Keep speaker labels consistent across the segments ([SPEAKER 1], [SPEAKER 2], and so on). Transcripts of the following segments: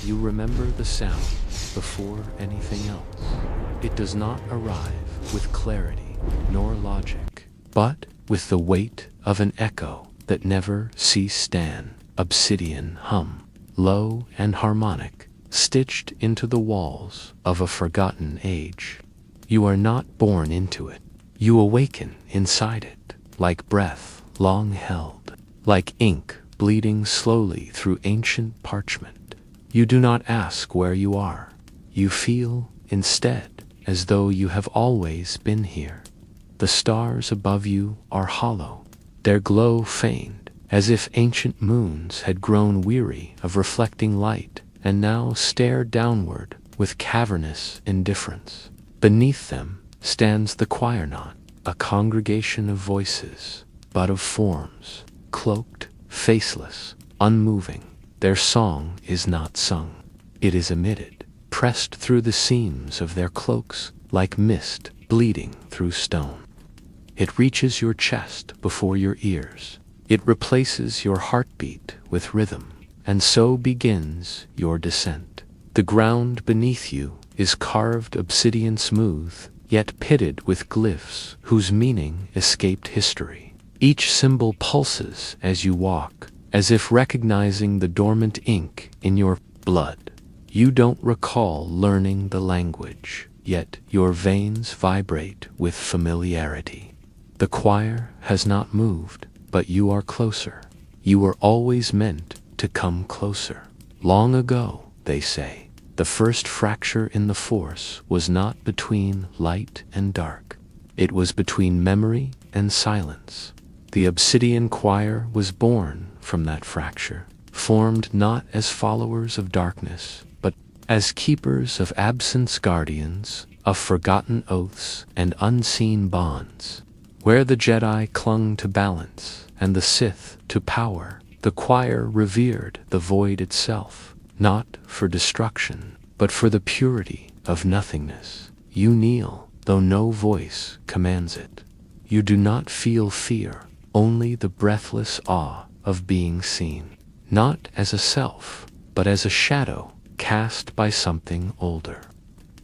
[SPEAKER 1] You remember the sound before anything else. It does not arrive with clarity nor logic, but with the weight of an echo that never ceased, an obsidian hum, low and harmonic, stitched into the walls of a forgotten age. You are not born into it. You awaken inside it, like breath long held, like ink bleeding slowly through ancient parchment. You do not ask where you are. You feel, instead, as though you have always been here. The stars above you are hollow, their glow feigned, as if ancient moons had grown weary of reflecting light and now stare downward with cavernous indifference. Beneath them stands the choir, not a congregation of voices, but of forms, cloaked, faceless, unmoving. Their song is not sung. It is emitted, pressed through the seams of their cloaks like mist bleeding through stone. It reaches your chest before your ears. It replaces your heartbeat with rhythm, and so begins your descent. The ground beneath you is carved obsidian smooth, yet pitted with glyphs whose meaning escaped history. Each symbol pulses as you walk, as if recognizing the dormant ink in your blood. You don't recall learning the language, yet your veins vibrate with familiarity. The choir has not moved, but you are closer. You were always meant to come closer. Long ago, they say, the first fracture in the force was not between light and dark. It was between memory and silence. The obsidian choir was born from that fracture, formed not as followers of darkness, but as keepers of absence, guardians of forgotten oaths and unseen bonds. Where the Jedi clung to balance and the Sith to power, the choir revered the void itself, not for destruction, but for the purity of nothingness. You kneel, though no voice commands it. You do not feel fear, only the breathless awe of being seen, not as a self, but as a shadow cast by something older.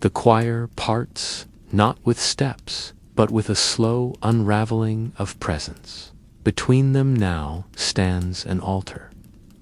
[SPEAKER 1] The choir parts, not with steps, but with a slow unraveling of presence. Between them now stands an altar.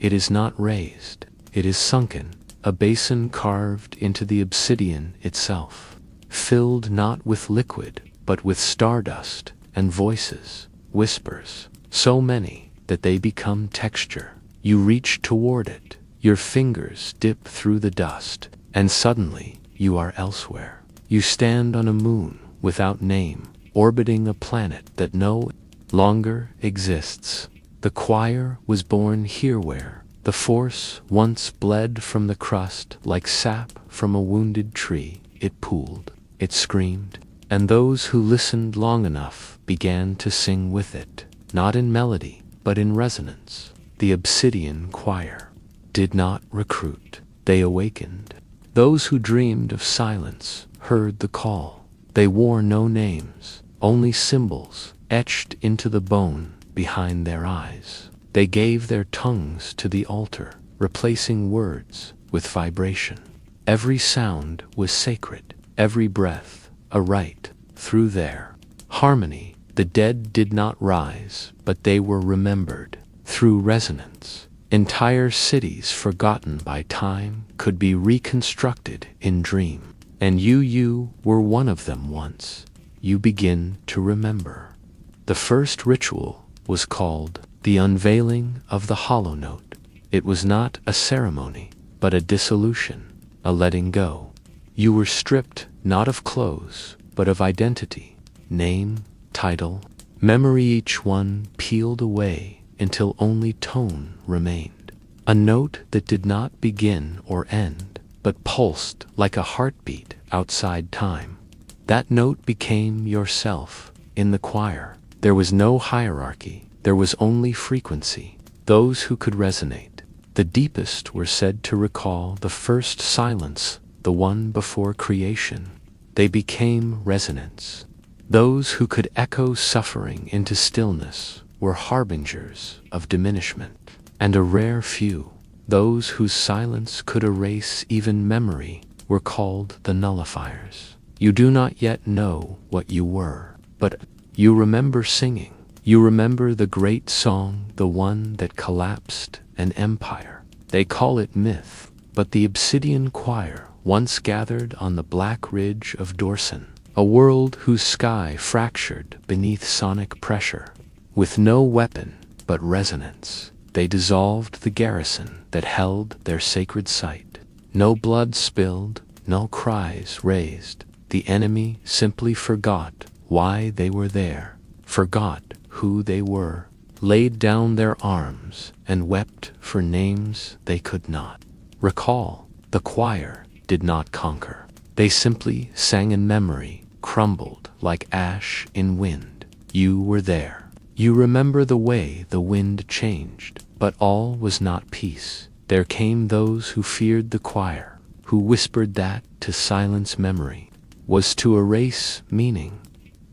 [SPEAKER 1] It is not raised, it is sunken, a basin carved into the obsidian itself, filled not with liquid, but with stardust and voices, whispers, so many that they become texture. You reach toward it, your fingers dip through the dust, and suddenly you are elsewhere. You stand on a moon without name, orbiting a planet that no longer exists. The choir was born here where the force once bled from the crust like sap from a wounded tree. It pooled, it screamed, and those who listened long enough began to sing with it, not in melody, but in resonance. The obsidian choir did not recruit, they awakened. Those who dreamed of silence heard the call. They wore no names, only symbols etched into the bone behind their eyes. They gave their tongues to the altar, replacing words with vibration. Every sound was sacred, every breath a rite. Through their harmony, the dead did not rise, but they were remembered. Through resonance, entire cities forgotten by time could be reconstructed in dream. And you were one of them once. You begin to remember. The first ritual was called the unveiling of the hollow note. It was not a ceremony, but a dissolution, a letting go. You were stripped not of clothes, but of identity, name, title, memory, each one peeled away until only tone remained. A note that did not begin or end, but pulsed like a heartbeat outside time. That note became yourself. In the choir, there was no hierarchy, there was only frequency. Those who could resonate, the deepest, were said to recall the first silence, the one before creation. They became resonance. Those who could echo suffering into stillness were harbingers of diminishment. And a rare few, Those whose silence could erase even memory were called the nullifiers. You do not yet know what you were, but you remember singing. You remember the great song, the one that collapsed an empire. They call it myth, but the obsidian choir once gathered on the black ridge of Dorsen, a world whose sky fractured beneath sonic pressure. With no weapon but resonance, they dissolved the garrison that held their sacred site. No blood spilled, no cries raised. The enemy simply forgot why they were there, forgot who they were, laid down their arms, and wept for names they could not recall. The choir did not conquer. They simply sang in memory, crumbled like ash in wind. You were there. You remember the way the wind changed, but all was not peace. There came those who feared the choir, who whispered that to silence memory was to erase meaning.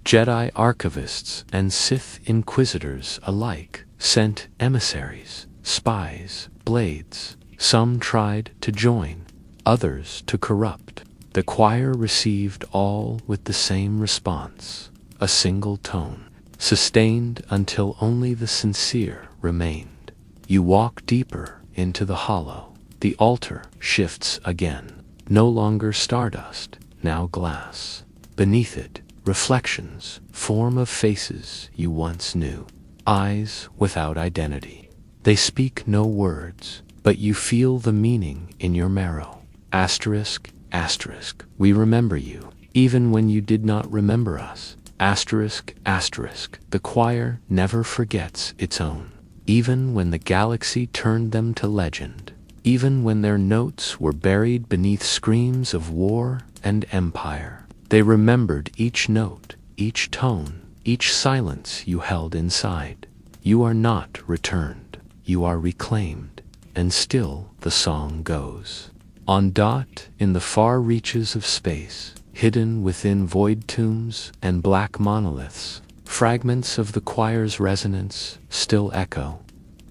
[SPEAKER 1] Jedi archivists and Sith inquisitors alike sent emissaries, spies, blades. Some tried to join, others to corrupt. The choir received all with the same response, a single tone, sustained until only the sincere remained. You walk deeper into the hollow. The altar shifts again, no longer stardust, now glass. Beneath it, reflections form of faces you once knew, eyes without identity. They speak no words, but you feel the meaning in your marrow. Asterisk, asterisk, we remember you, even when you did not remember us. Asterisk, asterisk, the choir never forgets its own. Even when the galaxy turned them to legend, even when their notes were buried beneath screams of war and empire, they remembered each note, each tone, each silence you held inside. You are not returned, you are reclaimed, and still the song goes. On dot in the far reaches of space, hidden within void tombs and black monoliths, fragments of the choir's resonance still echo.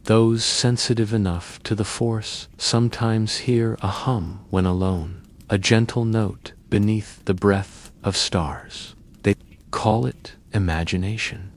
[SPEAKER 1] Those sensitive enough to the force sometimes hear a hum when alone, a gentle note beneath the breath of stars. They call it imagination.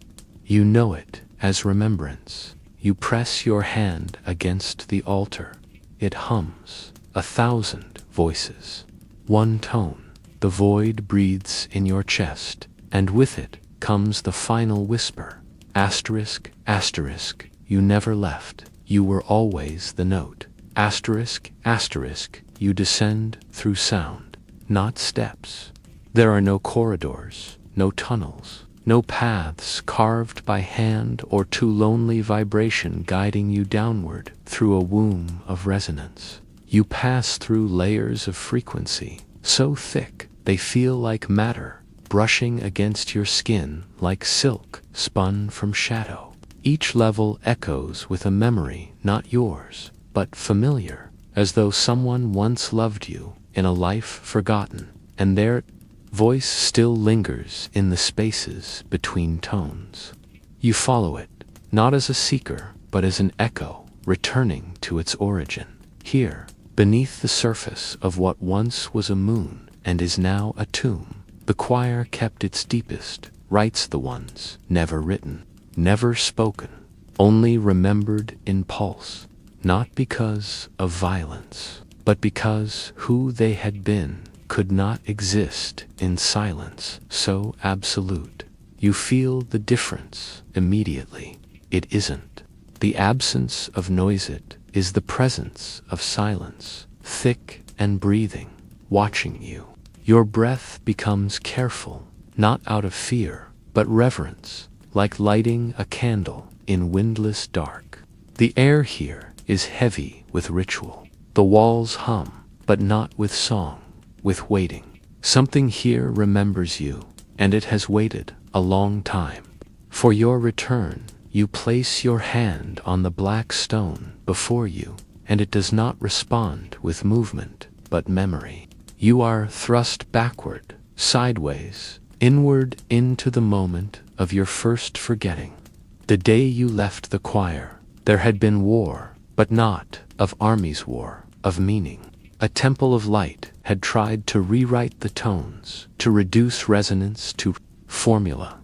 [SPEAKER 1] You know it as remembrance. You press your hand against the altar. It hums, 1,000 voices. One tone. The void breathes in your chest, and with it comes the final whisper. Asterisk, asterisk, you never left. You were always the note. Asterisk, asterisk, you descend through sound, not steps. There are no corridors, no tunnels, no paths carved by hand or too lonely vibration guiding you downward through a womb of resonance. You pass through layers of frequency, so thick they feel like matter, brushing against your skin like silk spun from shadow. Each level echoes with a memory not yours, but familiar, as though someone once loved you in a life forgotten, and their voice still lingers in the spaces between tones. You follow it, not as a seeker, but as an echo, returning to its origin. Here, beneath the surface of what once was a moon and is now a tomb, the choir kept its deepest, writes the ones never written, never spoken, only remembered in pulse, not because of violence, but because who they had been could not exist in silence so absolute. You feel the difference immediately. It isn't the absence of noise, it is the presence of silence, thick and breathing, watching you. Your breath becomes careful, not out of fear, but reverence, like lighting a candle in windless dark. The air here is heavy with ritual. The walls hum, but not with song, with waiting. Something here remembers you, and it has waited a long time. For your return, you place your hand on the black stone before you, and it does not respond with movement, but memory. You are thrust backward, sideways, inward into the moment of your first forgetting. The day you left the choir, there had been war, but not of armies' war, of meaning. A temple of light had tried to rewrite the tones, to reduce resonance to formula.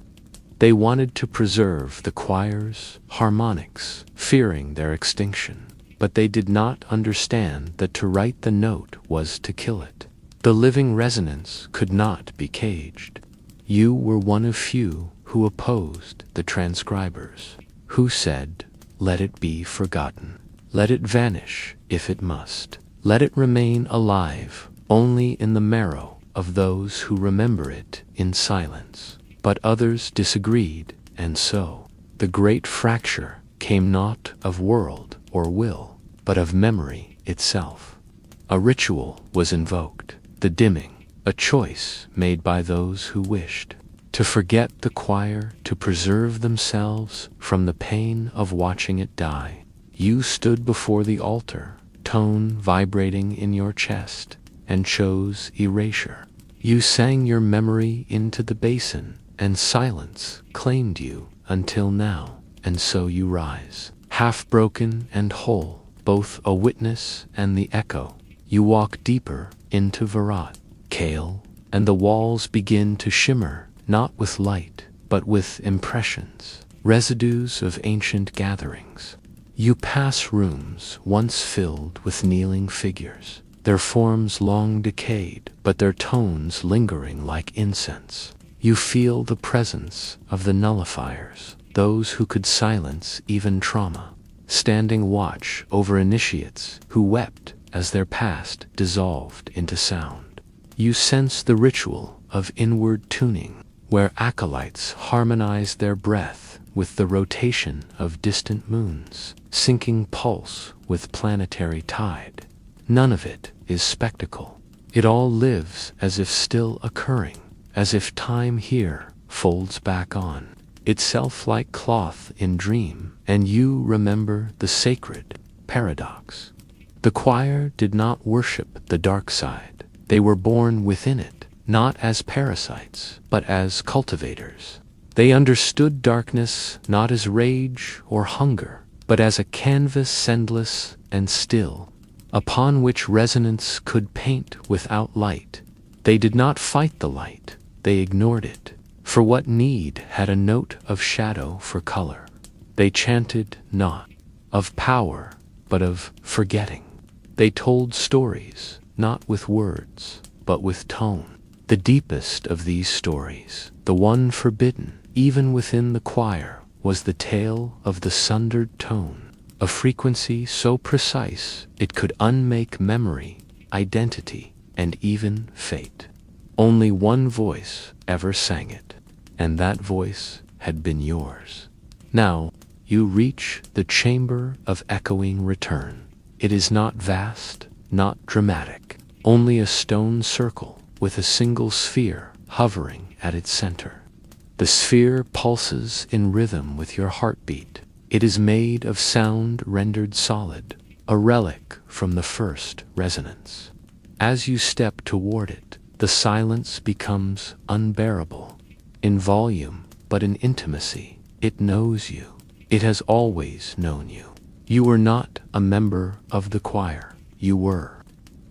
[SPEAKER 1] They wanted to preserve the choir's harmonics, fearing their extinction. But they did not understand that to write the note was to kill it. The living resonance could not be caged. You were one of few who opposed the transcribers, who said, "Let it be forgotten. Let it vanish if it must. Let it remain alive only in the marrow of those who remember it in silence." But others disagreed, and so the great fracture came not of world or will, but of memory itself. A ritual was invoked, the dimming, a choice made by those who wished to forget the choir, to preserve themselves from the pain of watching it die. You stood before the altar, tone vibrating in your chest, and chose erasure. You sang your memory into the basin, and silence claimed you until now. And so you rise, half broken and whole, both a witness and the echo. You walk deeper into Virat, Kale, and the walls begin to shimmer, not with light, but with impressions, residues of ancient gatherings. You pass rooms once filled with kneeling figures, their forms long decayed, but their tones lingering like incense. You feel the presence of the nullifiers, those who could silence even trauma, standing watch over initiates who wept as their past dissolved into sound. You sense the ritual of inward tuning, where acolytes harmonize their breath with the rotation of distant moons, syncing pulse with planetary tide. None of it is spectacle. It all lives as if still occurring, as if time here folds back on itself like cloth in dream, and you remember the sacred paradox. The choir did not worship the dark side. They were born within it, not as parasites, but as cultivators. They understood darkness not as rage or hunger, but as a canvas endless and still, upon which resonance could paint without light. They did not fight the light, they ignored it. For what need had a note of shadow for color? They chanted not of power, but of forgetting. They told stories, not with words, but with tone. The deepest of these stories, the one forbidden, even within the choir, was the tale of the sundered tone, a frequency so precise it could unmake memory, identity, and even fate. Only one voice ever sang it, and that voice had been yours. Now, you reach the chamber of echoing return. It is not vast, not dramatic, only a stone circle with a single sphere hovering at its center. The sphere pulses in rhythm with your heartbeat. It is made of sound rendered solid, a relic from the first resonance. As you step toward it, the silence becomes unbearable. In volume, but in intimacy, it knows you. It has always known you. You were not a member of the choir. You were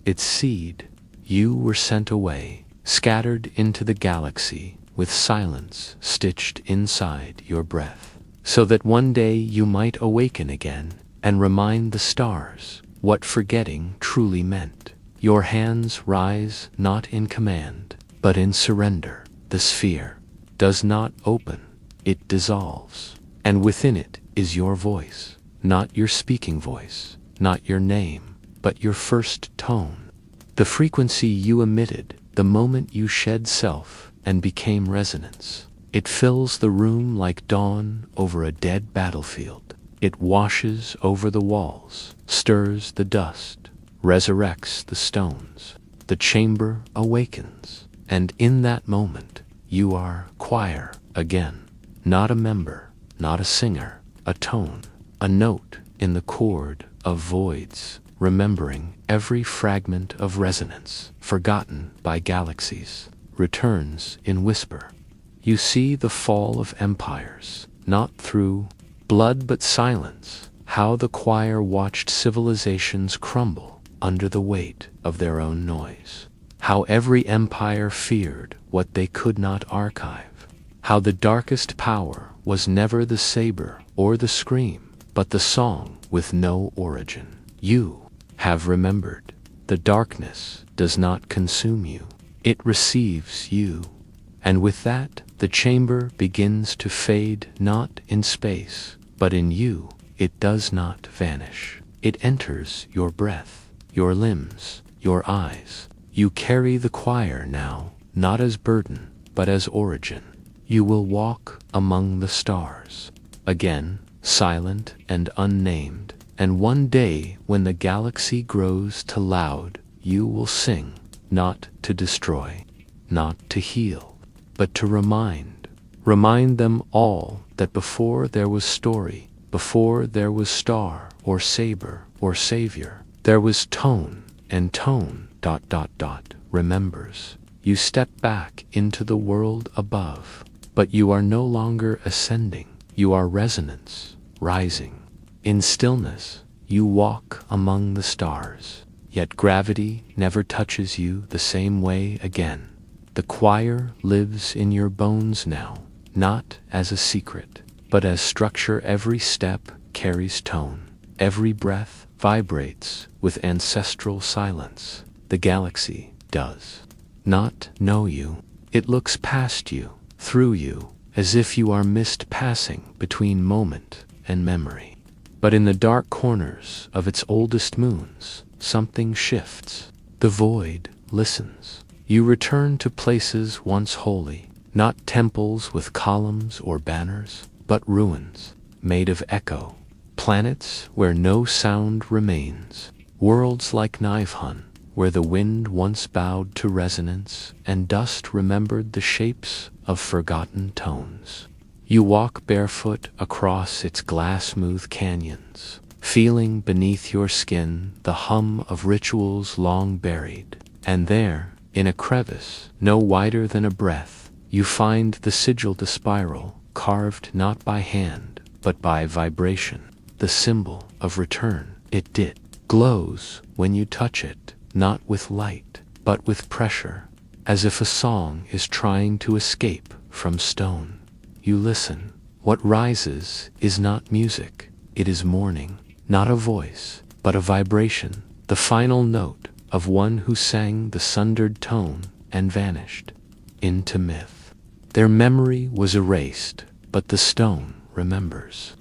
[SPEAKER 1] its seed. You were sent away, scattered into the galaxy, with silence stitched inside your breath, so that one day you might awaken again and remind the stars what forgetting truly meant. Your hands rise not in command, but in surrender. The sphere does not open, it dissolves, and within it is your voice, not your speaking voice, not your name, but your first tone, the frequency you emitted the moment you shed self and became resonance. It fills the room like dawn over a dead battlefield. It washes over the walls, stirs the dust, resurrects the stones. The chamber awakens, and in that moment, you are choir again, not a member, not a singer, a tone, a note in the chord of voids, remembering every fragment of resonance, forgotten by galaxies, returns in whisper. You see the fall of empires, not through blood but silence, how the choir watched civilizations crumble under the weight of their own noise, how every empire feared what they could not archive, how the darkest power was never the saber or the scream, but the song with no origin. You have remembered. The darkness does not consume you. It receives you. And with that, the chamber begins to fade, not in space, but in you. It does not vanish. It enters your breath, your limbs, your eyes. You carry the choir now, not as burden, but as origin. You will walk among the stars, again, silent and unnamed, and one day when the galaxy grows too loud, you will sing, not to destroy, not to heal, but to remind them all that before there was story, before there was star or saber or savior, there was tone, and tone, remembers. You step back into the world above, but you are no longer ascending. You are resonance, rising. In stillness, you walk among the stars, yet gravity never touches you the same way again. The choir lives in your bones now, not as a secret, but as structure. Every step carries tone. Every breath vibrates with ancestral silence. The galaxy does not know you. It looks past you, through you, as if you are mist passing between moment and memory. But in the dark corners of its oldest moons, something shifts. The void listens. You return to places once holy, not temples with columns or banners, but ruins made of echo, planets where no sound remains, worlds like Nivehun, where the wind once bowed to resonance and dust remembered the shapes of forgotten tones. You walk barefoot across its glass-smooth canyons, feeling beneath your skin the hum of rituals long buried. And there, in a crevice no wider than a breath, you find the sigil to spiral, carved not by hand, but by vibration, the symbol of return. It glows when you touch it, not with light, but with pressure, as if a song is trying to escape from stone. You listen. What rises is not music, it is mourning, not a voice, but a vibration, the final note of one who sang the sundered tone and vanished into myth. Their memory was erased, but the stone remembers.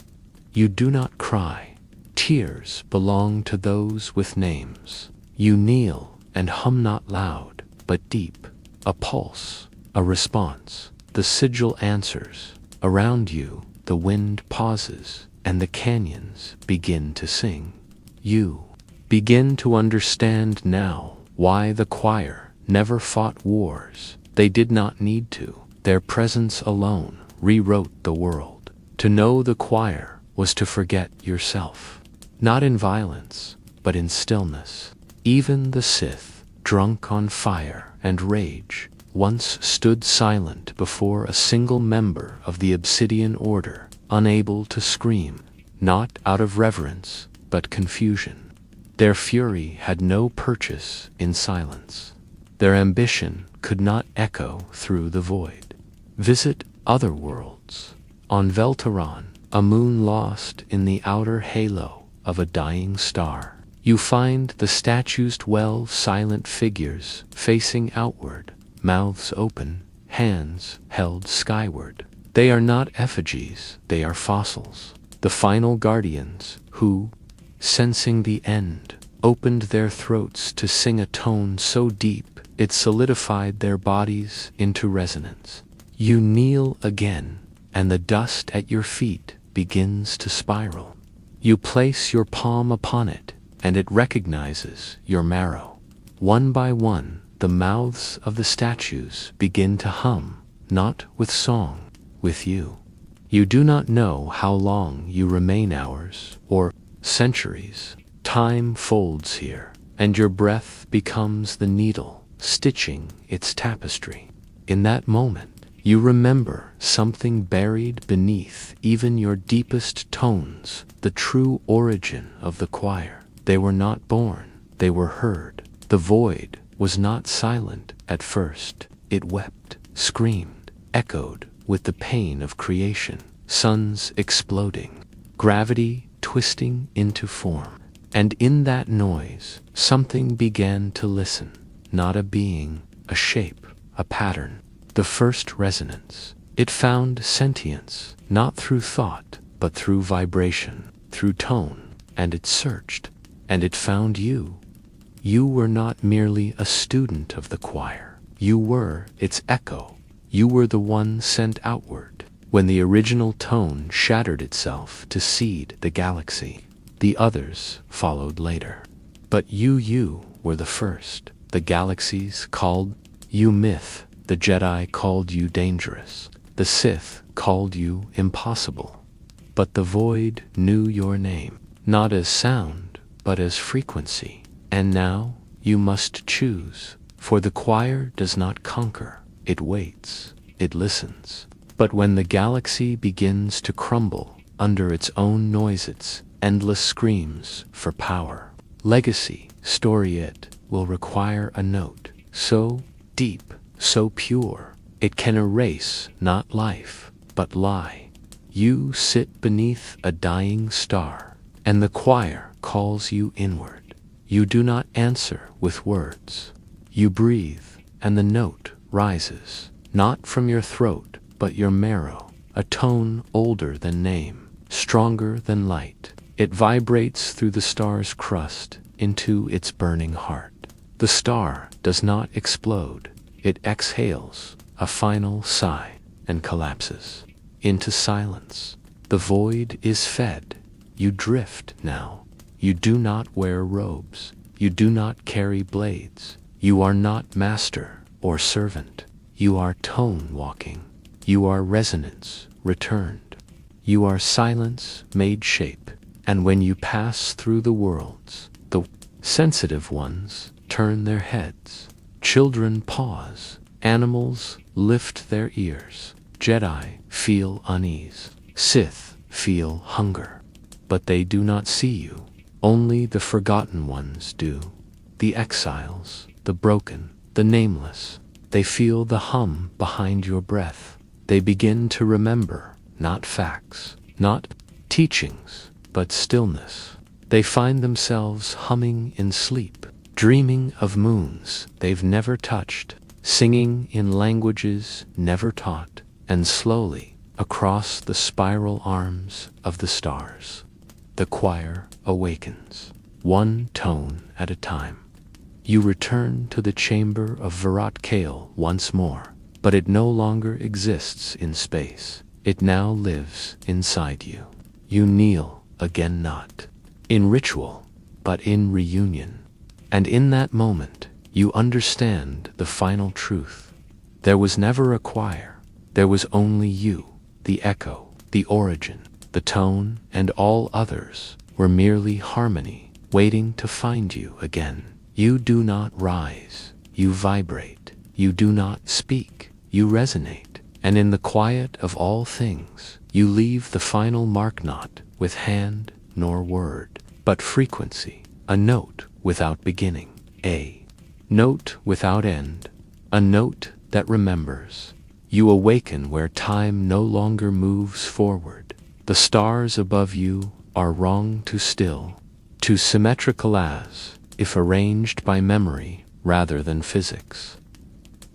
[SPEAKER 1] You do not cry. Tears belong to those with names. You kneel and hum not loud, but deep, a pulse, a response. The sigil answers. Around you, the wind pauses, and the canyons begin to sing. You begin to understand now why the choir never fought wars. They did not need to. Their presence alone rewrote the world. To know the choir was to forget yourself, not in violence, but in stillness. Even the Sith, drunk on fire and rage, once stood silent before a single member of the Obsidian Order, unable to scream, not out of reverence, but confusion. Their fury had no purchase in silence. Their ambition could not echo through the void. Visit other worlds. On Velteron, a moon lost in the outer halo of a dying star, you find the statues dwell silent figures facing outward, mouths open, hands held skyward. They are not effigies, they are fossils. The final guardians who, sensing the end, opened their throats to sing a tone so deep it solidified their bodies into resonance. You kneel again, and the dust at your feet begins to spiral. You place your palm upon it, and it recognizes your marrow. One by one, the mouths of the statues begin to hum, not with song, with you. You do not know how long you remain, hours or centuries. Time folds here, and your breath becomes the needle stitching its tapestry. In that moment, You remember something buried beneath even your deepest tones, the true origin of the choir. They were not born, they were heard. The void was not silent at first. It wept, screamed, echoed with the pain of creation. Suns exploding, gravity twisting into form. And in that noise, something began to listen. Not a being, a shape, a pattern. The first resonance. It found sentience, not through thought, but through vibration, through tone. And it searched, and it found you. You were not merely a student of the choir. You were its echo. You were the one sent outward. When the original tone shattered itself to seed the galaxy, the others followed later. But you were the first. The galaxies called you myth. The Jedi called you dangerous. The Sith called you impossible. But the void knew your name, not as sound, but as frequency. And now you must choose, for the choir does not conquer. It waits, it listens. But when the galaxy begins to crumble under its own noise, its endless screams for power, legacy, story, it will require a note so deep, so pure, it can erase not life, but lie. You sit beneath a dying star, and the choir calls you inward. You do not answer with words. You breathe, and the note rises, not from your throat, but your marrow, a tone older than name, stronger than light. It vibrates through the star's crust into its burning heart. The star does not explode. It exhales a final sigh and collapses into silence. The void is fed. You drift now. You do not wear robes. You do not carry blades. You are not master or servant. You are tone walking. You are resonance returned. You are silence made shape. And when you pass through the worlds, the sensitive ones turn their heads. Children pause. Animals lift their ears. Jedi feel unease. Sith feel hunger. But they do not see you. Only the forgotten ones do. The exiles, the broken, the nameless. They feel the hum behind your breath. They begin to remember, not facts, not teachings, but stillness. They find themselves humming in sleep, dreaming of moons they've never touched, singing in languages never taught, and slowly, across the spiral arms of the stars, the choir awakens, one tone at a time. You return to the chamber of Virat Kale once more, but it no longer exists in space. It now lives inside you. You kneel again, not in ritual, but in reunion. And in that moment, you understand the final truth. There was never a choir. There was only you, the echo, the origin, the tone, and all others were merely harmony, waiting to find you again. You do not rise. You vibrate. You do not speak. You resonate. And in the quiet of all things, you leave the final mark, not with hand nor word, but frequency, a note without beginning, a note without end, a note that remembers. You awaken where time no longer moves forward. The stars above you are wrong to still, too symmetrical as if arranged by memory rather than physics.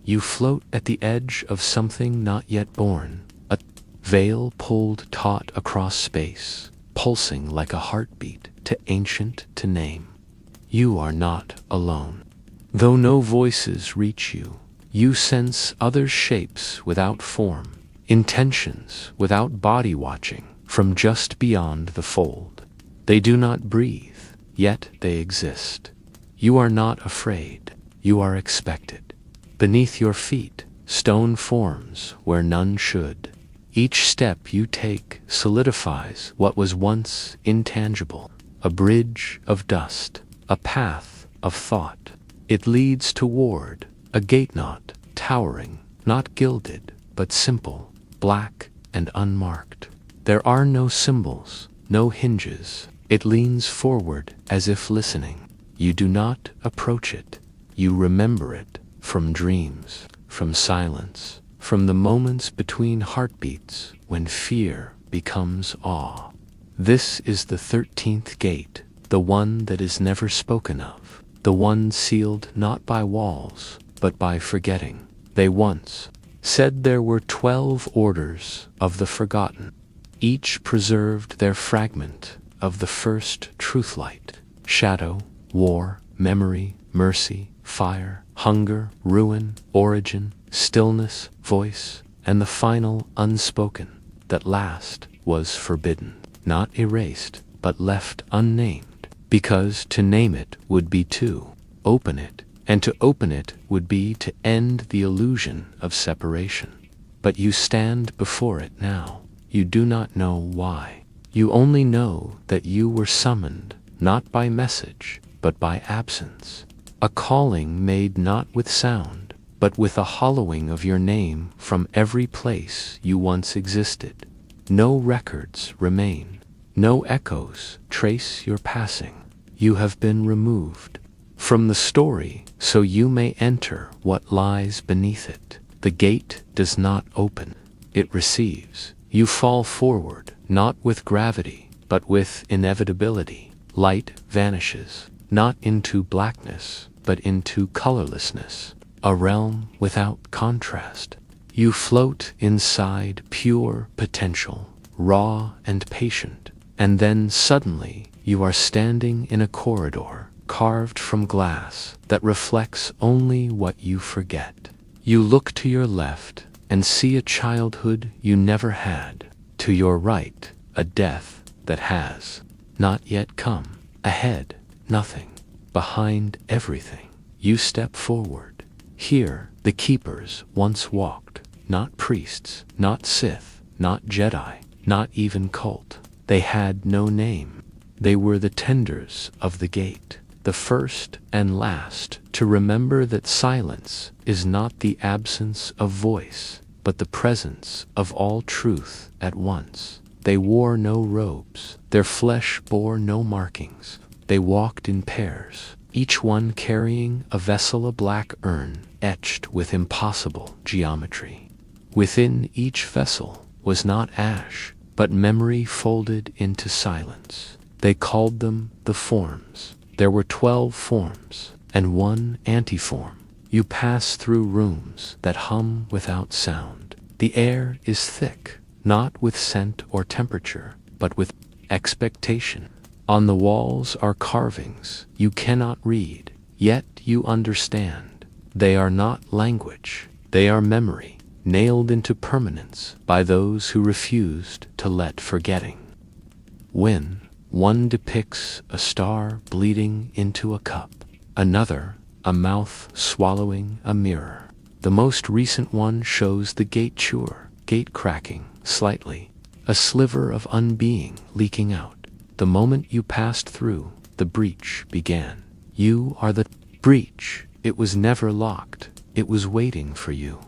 [SPEAKER 1] You float at the edge of something not yet born, a veil pulled taut across space, pulsing like a heartbeat, too ancient to name. You are not alone. Though no voices reach you, you sense other shapes without form, intentions without body watching, from just beyond the fold. They do not breathe, yet they exist. You are not afraid, you are expected. Beneath your feet, stone forms where none should. Each step you take solidifies what was once intangible, a bridge of dust, a path of thought. It leads toward a gate not towering, not gilded, but simple, black and unmarked. There are no symbols, no hinges. It leans forward as if listening. You do not approach it. You remember it from dreams, from silence, from the moments between heartbeats when fear becomes awe. This is the 13th gate, the one that is never spoken of, the one sealed not by walls, but by forgetting. They once said there were 12 orders of the forgotten. Each preserved their fragment of the first truth light. Shadow, war, memory, mercy, fire, hunger, ruin, origin, stillness, voice, and the final unspoken, that last was forbidden, not erased, but left unnamed, because to name it would be to open it, and to open it would be to end the illusion of separation. But you stand before it now. You do not know why. You only know that you were summoned, not by message, but by absence. A calling made not with sound, but with a hollowing of your name from every place you once existed. No records remain. No echoes trace your passing. You have been removed from the story so you may enter what lies beneath it. The gate does not open. It receives. You fall forward, not with gravity, but with inevitability. Light vanishes, not into blackness, but into colorlessness, a realm without contrast. You float inside pure potential, raw and patient, and then suddenly you are standing in a corridor carved from glass that reflects only what you forget. You look to your left and see a childhood you never had. To your right, a death that has not yet come. Ahead, nothing. Behind everything, you step forward. Here, the keepers once walked, not priests, not Sith, not Jedi, not even cult. They had no name. They were the tenders of the gate, the first and last to remember that silence is not the absence of voice, but the presence of all truth at once. They wore no robes. Their flesh bore no markings. They walked in pairs, each one carrying a vessel, a black urn etched with impossible geometry. Within each vessel was not ash, but memory folded into silence. They called them the forms. There were 12 forms, and one antiform. You pass through rooms that hum without sound. The air is thick, not with scent or temperature, but with expectation. On the walls are carvings you cannot read, yet you understand. They are not language, they are memory, nailed into permanence by those who refused to let forgetting. When one depicts a star bleeding into a cup, another a mouth swallowing a mirror. The most recent one shows the gate cracking slightly, a sliver of unbeing leaking out. The moment you passed through, the breach began. You are the breach. It was never locked. It was waiting for you.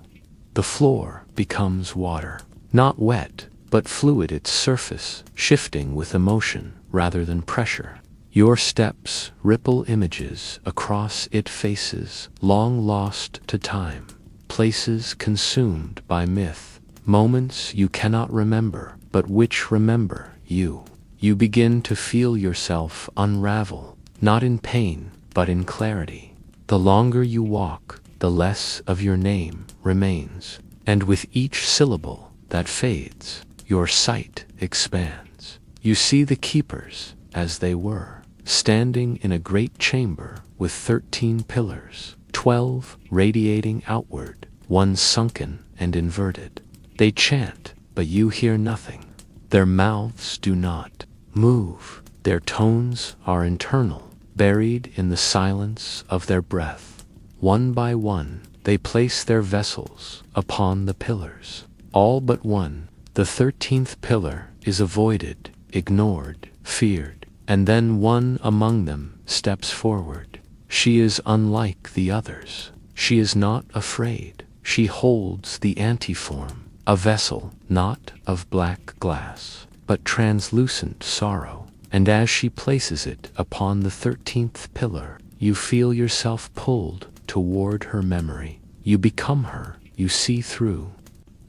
[SPEAKER 1] The floor becomes water, not wet, but fluid, its surface shifting with emotion rather than pressure. Your steps ripple images across it, faces long lost to time, places consumed by myth, moments you cannot remember, but which remember you. You begin to feel yourself unravel, not in pain, but in clarity. The longer you walk, the less of your name remains, and with each syllable that fades, your sight expands. You see the keepers as they were, standing in a great chamber with 13 pillars, 12 radiating outward, one sunken and inverted. They chant, but you hear nothing. Their mouths do not move. Their tones are internal, buried in the silence of their breath. One by one, they place their vessels upon the pillars. All but one, the 13th pillar, is avoided, ignored, feared, and then one among them steps forward. She is unlike the others. She is not afraid. she holds the antiform, a vessel not of black glass, but translucent sorrow. And as she places it upon the 13th pillar, you feel yourself pulled toward her memory. You become her, you see through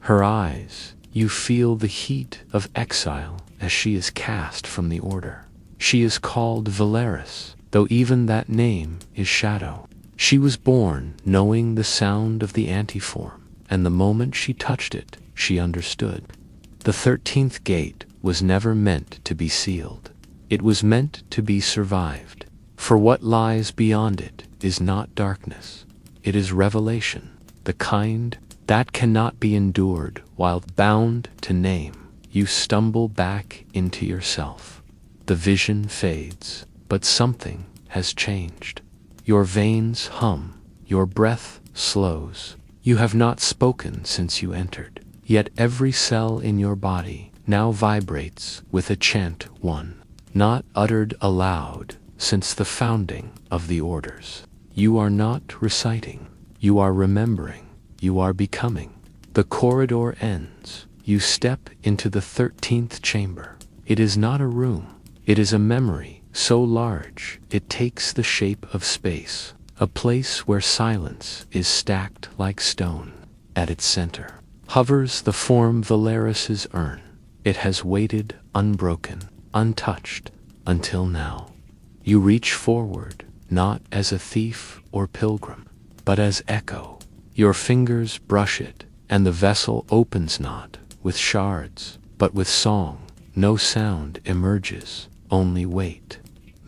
[SPEAKER 1] her eyes, you feel the heat of exile as she is cast from the order. She is called Valeris, though even that name is shadow. She was born knowing the sound of the antiform, and the moment she touched it, she understood. The 13th gate was never meant to be sealed. It was meant to be survived. For what lies beyond it is not darkness. It is revelation, the kind that cannot be endured while bound to name. You stumble back into yourself. The vision fades, but something has changed. Your veins hum, your breath slows. You have not spoken since you entered, yet every cell in your body now vibrates with a chant, one, not uttered aloud since the founding of the orders. You are not reciting, you are remembering, you are becoming. The corridor ends. You step into the 13th chamber. It is not a room, it is a memory so large it takes the shape of space, a place where silence is stacked like stone. At its center hovers the form Valeris's urn. It has waited unbroken, untouched, until now. You reach forward, not as a thief or pilgrim, but as echo. Your fingers brush it, and the vessel opens not with shards, but with song. No sound emerges, only weight.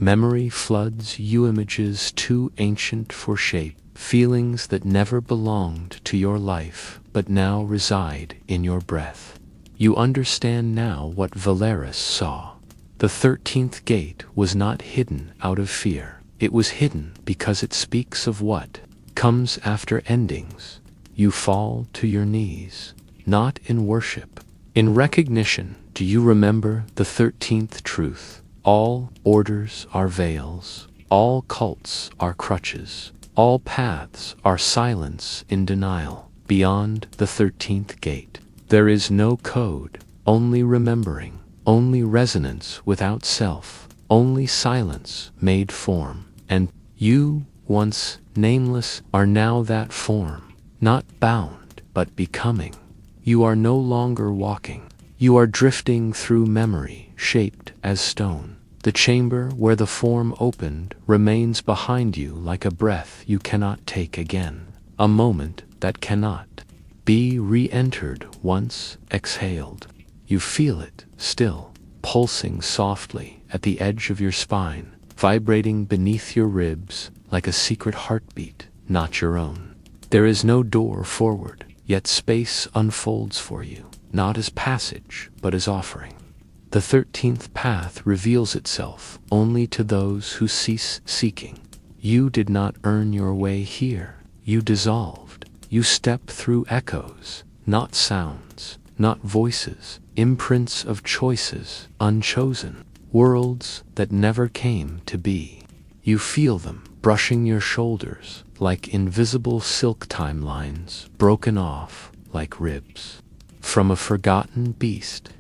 [SPEAKER 1] Memory floods you, images too ancient for shape, feelings that never belonged to your life, but now reside in your breath. You understand now what Valeris saw. The 13th gate was not hidden out of fear. It was hidden because it speaks of what comes after endings. You fall to your knees, not in worship, in recognition. Do you remember the 13th truth? All orders are veils, all cults are crutches, all paths are silence in denial. Beyond the 13th gate, there is no code, only remembering, only resonance without self, only silence made form. And you, once nameless, are now that form, not bound, but becoming. You are no longer walking. You are drifting through memory, shaped as stone. The chamber where the form opened remains behind you like a breath you cannot take again, a moment that cannot be re-entered once exhaled. You feel it still, pulsing softly at the edge of your spine, vibrating beneath your ribs like a secret heartbeat, not your own. There is no door forward, yet space unfolds for you, not as passage, but as offering. The 13th path reveals itself only to those who cease seeking. You did not earn your way here. You dissolved. You step through echoes, not sounds, not voices, imprints of choices unchosen, worlds that never came to be. You feel them brushing your shoulders like invisible silk timelines broken off like ribs from a forgotten beast.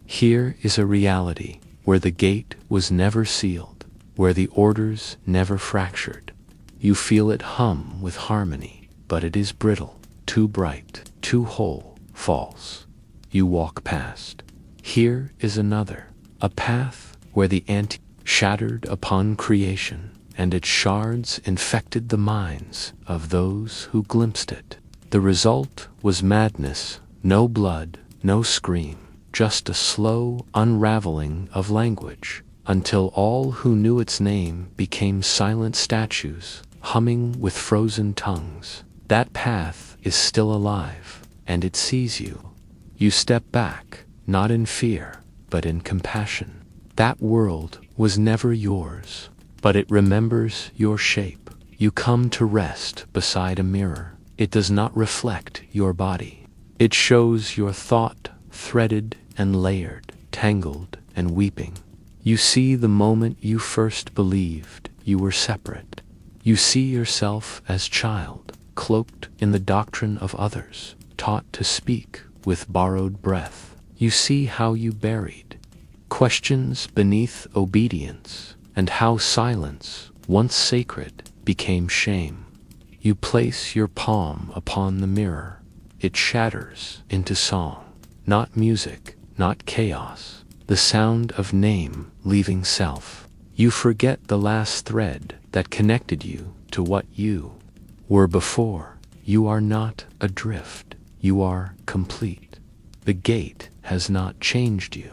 [SPEAKER 1] Here is a reality where the gate was never sealed, where the orders never fractured. You feel it hum with harmony, but it is brittle, too bright, too whole, false. You walk past. Here is another, a path where the ant shattered upon creation, and its shards infected the minds of those who glimpsed it. The result was madness, no blood, no scream. Just a slow unraveling of language, until all who knew its name became silent statues, humming with frozen tongues. That path is still alive, and it sees you. You step back, not in fear, but in compassion. That world was never yours, but it remembers your shape. You come to rest beside a mirror. It does not reflect your body. It shows your thought, threaded and layered, tangled and weeping. You see the moment you first believed you were separate. You see yourself as child, cloaked in the doctrine of others, taught to speak with borrowed breath. You see how you buried questions beneath obedience, and how silence, once sacred, became shame. You place your palm upon the mirror. It shatters into song, not music, not chaos, the sound of name leaving self. You forget the last thread that connected you to what you were before. You are not adrift. You are complete. The gate has not changed you.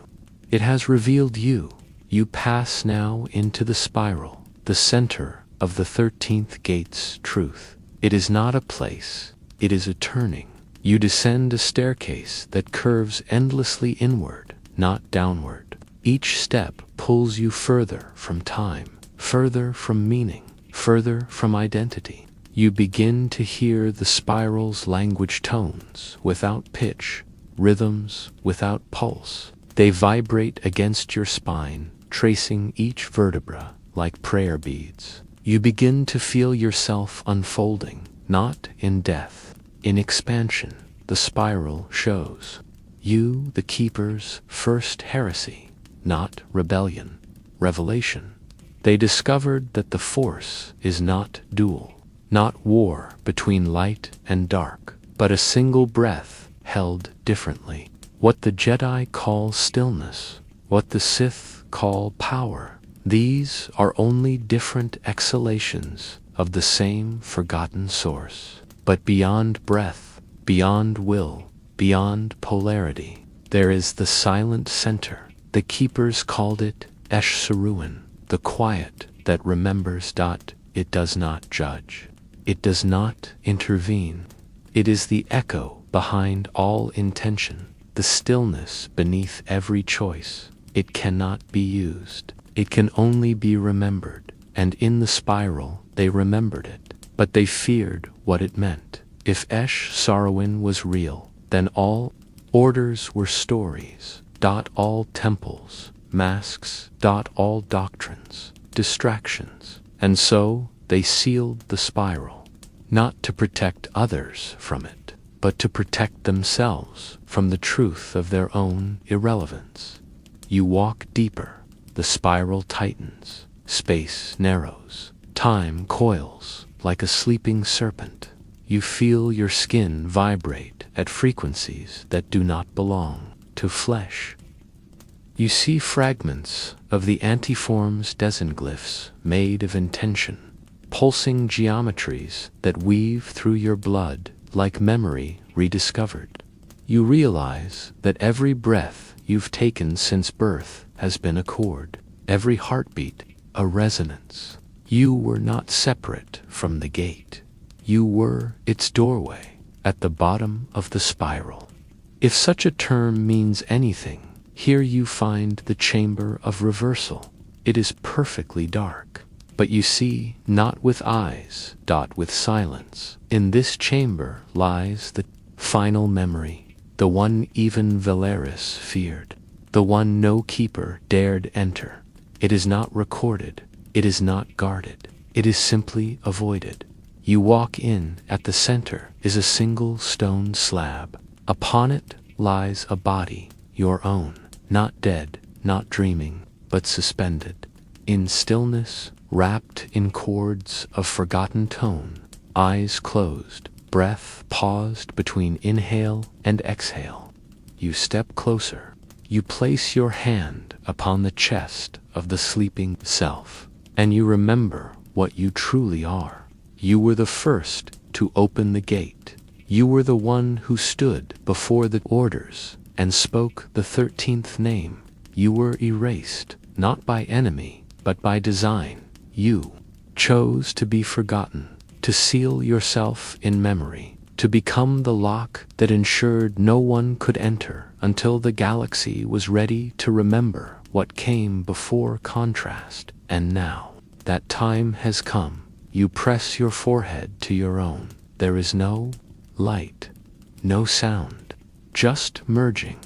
[SPEAKER 1] It has revealed you. You pass now into the spiral, the center of the 13th gate's truth. It is not a place. It is a turning. You descend a staircase that curves endlessly inward, not downward. Each step pulls you further from time, further from meaning, further from identity. You begin to hear the spiral's language tones without pitch, rhythms without pulse. They vibrate against your spine, tracing each vertebra like prayer beads. You begin to feel yourself unfolding, not in death, in expansion. The spiral shows you the keeper's first heresy, not rebellion, revelation. They discovered that the force is not dual, not war between light and dark, but a single breath held differently. What the Jedi call stillness, what the Sith call power, these are only different exhalations of the same forgotten source. But beyond breath, beyond will, beyond polarity, there is the silent center. The keepers called it Esh Saruin, the quiet that remembers. It does not judge. It does not intervene. It is the echo behind all intention, the stillness beneath every choice. It cannot be used. It can only be remembered. And in the spiral, they remembered it, but they feared what it meant. If Esh Saruin was real, then all orders were stories. All temples, masks. All doctrines, distractions. And so they sealed the spiral, not to protect others from it, but to protect themselves from the truth of their own irrelevance. You walk deeper, the spiral tightens, space narrows, time coils like a sleeping serpent. You feel your skin vibrate at frequencies that do not belong to flesh. You see fragments of the antiforms desenglyphs made of intention, pulsing geometries that weave through your blood like memory rediscovered. You realize that every breath you've taken since birth has been a chord, every heartbeat a resonance. You were not separate from the gate. You were its doorway at the bottom of the spiral. If such a term means anything, here you find the chamber of reversal. It is perfectly dark, but you see not with eyes, with silence. In this chamber lies the final memory, the one even Valeris feared, the one no keeper dared enter. It is not recorded, it is not guarded, it is simply avoided. You walk in. At the center is a single stone slab. Upon it lies a body, your own, not dead, not dreaming, but suspended. In stillness, wrapped in chords of forgotten tone, eyes closed, breath paused between inhale and exhale. You step closer. You place your hand upon the chest of the sleeping self, and you remember what you truly are. You were the first to open the gate. You were the one who stood before the orders and spoke the 13th name. You were erased, not by enemy, but by design. You chose to be forgotten, to seal yourself in memory, to become the lock that ensured no one could enter until the galaxy was ready to remember what came before contrast. And now, that time has come. You press your forehead to your own. There is no light, no sound, just merging.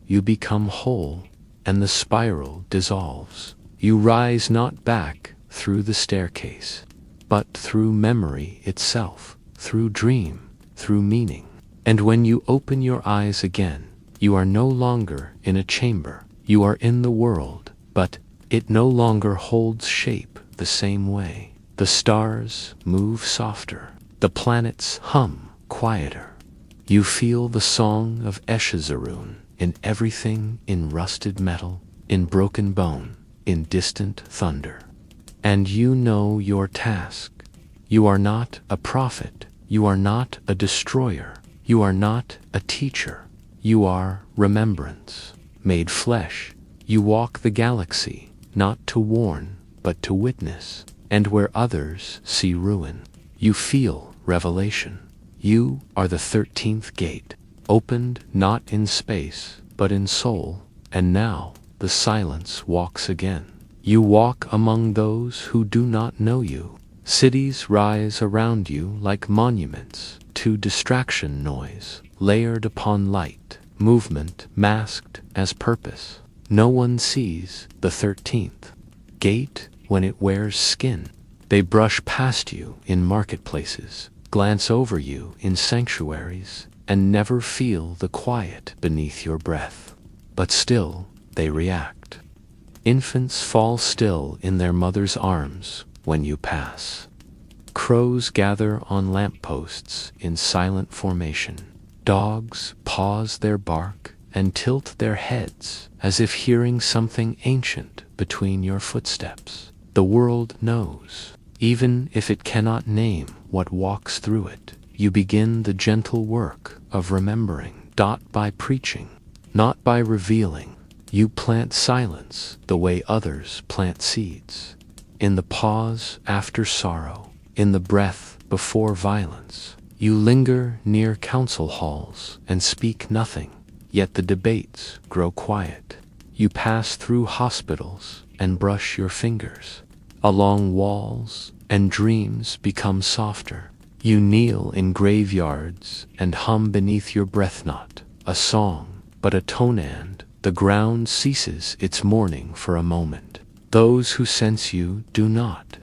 [SPEAKER 1] You become whole, and the spiral dissolves. You rise not back through the staircase, but through memory itself, through dream, through meaning. And when you open your eyes again, you are no longer in a chamber. You are in the world, but it no longer holds shape the same way. The stars move softer. The planets hum quieter. You feel the song of Eshazarun in everything, in rusted metal, in broken bone, in distant thunder. And you know your task. You are not a prophet. You are not a destroyer. You are not a teacher. You are remembrance, made flesh. You walk the galaxy, not to warn, but to witness. And where others see ruin, you feel revelation. You are the 13th gate, opened not in space, but in soul. And now the silence walks again. You walk among those who do not know you. Cities rise around you like monuments to distraction noise, layered upon light, movement masked as purpose. No one sees the 13th gate when it wears skin. They brush past you in marketplaces, glance over you in sanctuaries, and never feel the quiet beneath your breath. But still, they react. Infants fall still in their mother's arms when you pass. Crows gather on lampposts in silent formation. Dogs pause their bark and tilt their heads as if hearing something ancient between your footsteps. The world knows, even if it cannot name what walks through it. You begin the gentle work of remembering, not by preaching, not by revealing. You plant silence the way others plant seeds. In the pause after sorrow, in the breath before violence, you linger near council halls and speak nothing, yet the debates grow quiet. You pass through hospitals and brush your fingers along walls, and dreams become softer. You kneel in graveyards and hum beneath your breath, not a song, but a tonand. The ground ceases its mourning for a moment. Those who sense you do not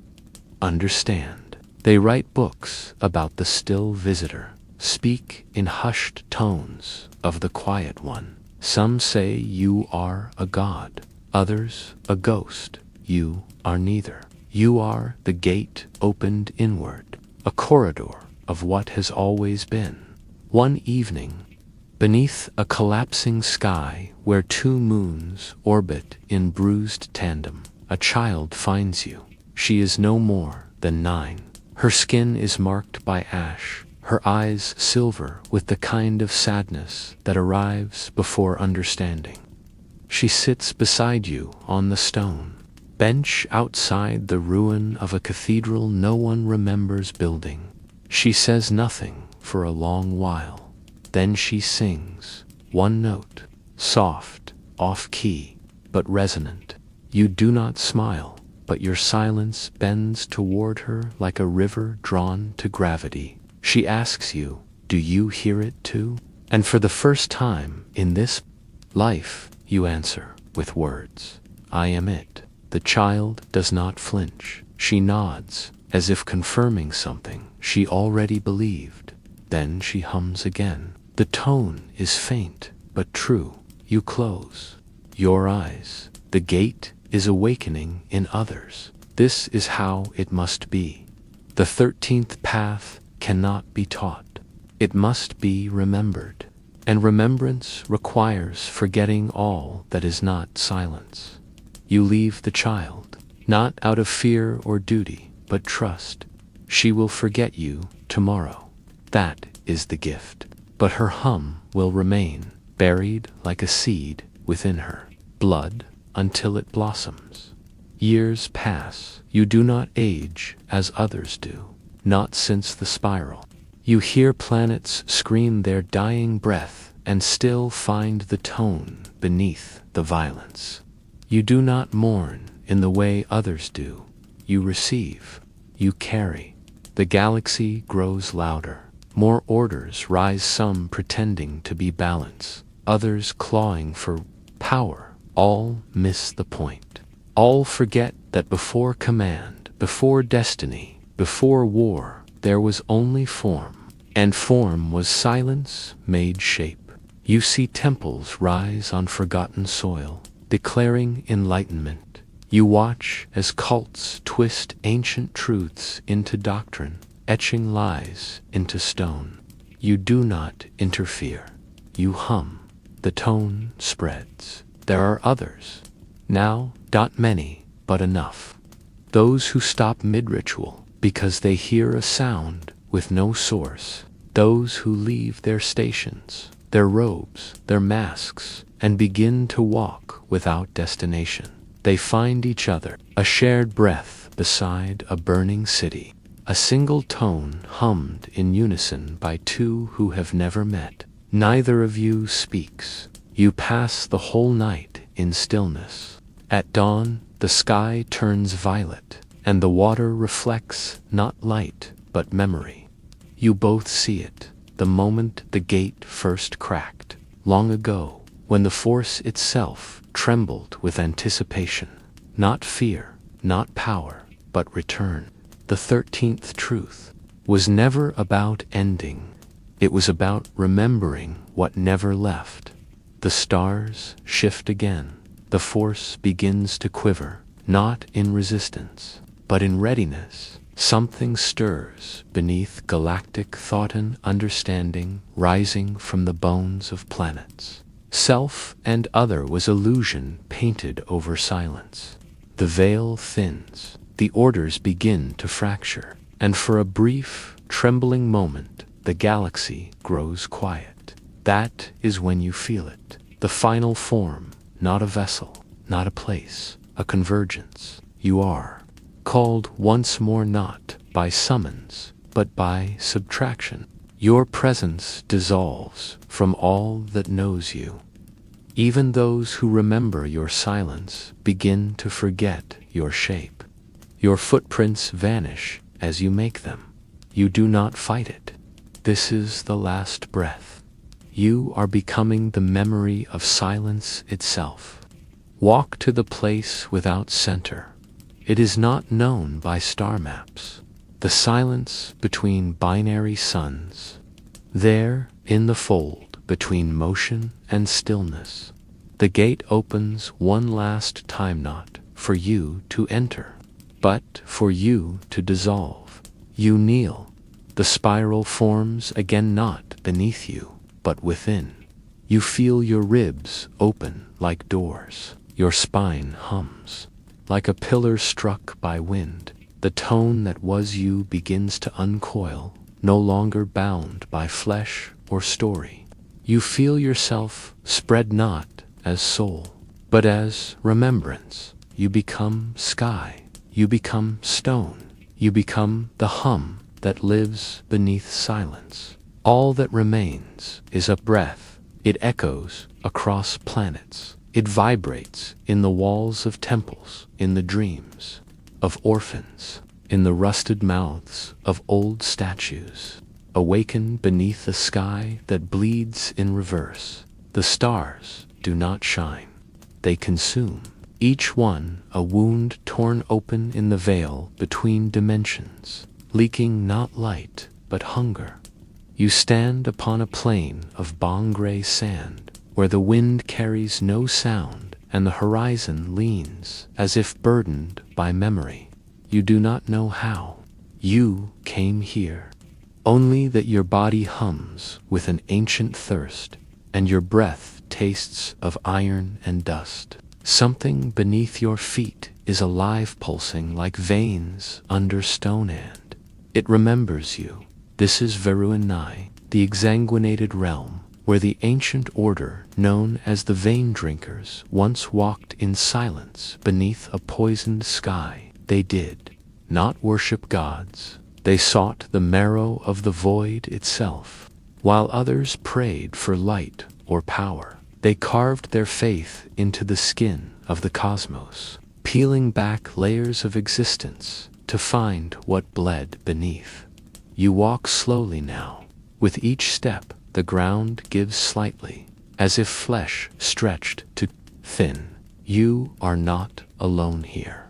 [SPEAKER 1] understand. They write books about the still visitor, speak in hushed tones of the quiet one. Some say you are a god, others a ghost. You are neither. You are the gate opened inward, a corridor of what has always been. One evening, beneath a collapsing sky where two moons orbit in bruised tandem, a child finds you. She is no more than 9. Her skin is marked by ash, her eyes silver with the kind of sadness that arrives before understanding. She sits beside you on the stone bench outside the ruin of a cathedral no one remembers building. She says nothing for a long while. Then she sings, one note, soft, off-key, but resonant. You do not smile, but your silence bends toward her like a river drawn to gravity. She asks you, do you hear it too? And for the first time in this life, you answer with words, I am it. The child does not flinch. She nods, as if confirming something she already believed. Then she hums again. The tone is faint, but true. You close your eyes. The gate is awakening in others. This is how it must be. The 13th path cannot be taught. It must be remembered. And remembrance requires forgetting all that is not silence. You leave the child, not out of fear or duty, but trust. She will forget you tomorrow. That is the gift. But her hum will remain, buried like a seed within her blood until it blossoms. Years pass. You do not age as others do, not since the spiral. You hear planets scream their dying breath and still find the tone beneath the violence. You do not mourn in the way others do. You receive. You carry. The galaxy grows louder. More orders rise, some pretending to be balance, others clawing for power. All miss the point. All forget that before command, before destiny, before war, there was only form, and form was silence made shape. You see temples rise on forgotten soil, declaring enlightenment. You watch as cults twist ancient truths into doctrine, etching lies into stone. You do not interfere. You hum. The tone spreads. There are others. Now, not many, but enough. Those who stop mid-ritual because they hear a sound with no source. Those who leave their stations, their robes, their masks, and begin to walk without destination. They find each other, a shared breath beside a burning city, a single tone hummed in unison by two who have never met. Neither of you speaks. You pass the whole night in stillness. At dawn, the sky turns violet, and the water reflects not light, but memory. You both see it, the moment the gate first cracked, long ago, when the force itself trembled with anticipation. Not fear, not power, but return. The 13th truth was never about ending. It was about remembering what never left. The stars shift again. The force begins to quiver, not in resistance, but in readiness. Something stirs beneath galactic thought and understanding, rising from the bones of planets. Self and other was illusion painted over silence. The veil thins, the orders begin to fracture, and for a brief, trembling moment, the galaxy grows quiet. That is when you feel it, the final form, not a vessel, not a place, a convergence. You are called once more not by summons, but by subtraction. Your presence dissolves from all that knows you. Even those who remember your silence begin to forget your shape. Your footprints vanish as you make them. You do not fight it. This is the last breath. You are becoming the memory of silence itself. Walk to the place without center. It is not known by star maps. The silence between binary suns. There, in the fold between motion and stillness, the gate opens one last time, not for you to enter, but for you to dissolve. You kneel. The spiral forms again, not beneath you, but within. You feel your ribs open like doors. Your spine hums. Like a pillar struck by wind, the tone that was you begins to uncoil, no longer bound by flesh or story. You feel yourself spread not as soul, but as remembrance. You become sky. You become stone. You become the hum that lives beneath silence. All that remains is a breath. It echoes across planets. It vibrates in the walls of temples, in the dreams of orphans, in the rusted mouths of old statues. Awaken beneath a sky that bleeds in reverse. The stars do not shine. They consume. Each one a wound torn open in the veil between dimensions, leaking not light, but hunger. You stand upon a plain of bone-gray sand, where the wind carries no sound and the horizon leans as if burdened by memory. You do not know how. You came here. Only that your body hums with an ancient thirst, and your breath tastes of iron and dust. Something beneath your feet is alive, pulsing like veins under stone, and it remembers you. This is Veruanai, the exsanguinated realm, where the ancient order known as the Vein Drinkers once walked in silence beneath a poisoned sky. They did not worship gods. They sought the marrow of the void itself. While others prayed for light or power, they carved their faith into the skin of the cosmos, peeling back layers of existence to find what bled beneath. You walk slowly now. With each step, the ground gives slightly, as if flesh stretched to thin. You are not alone here.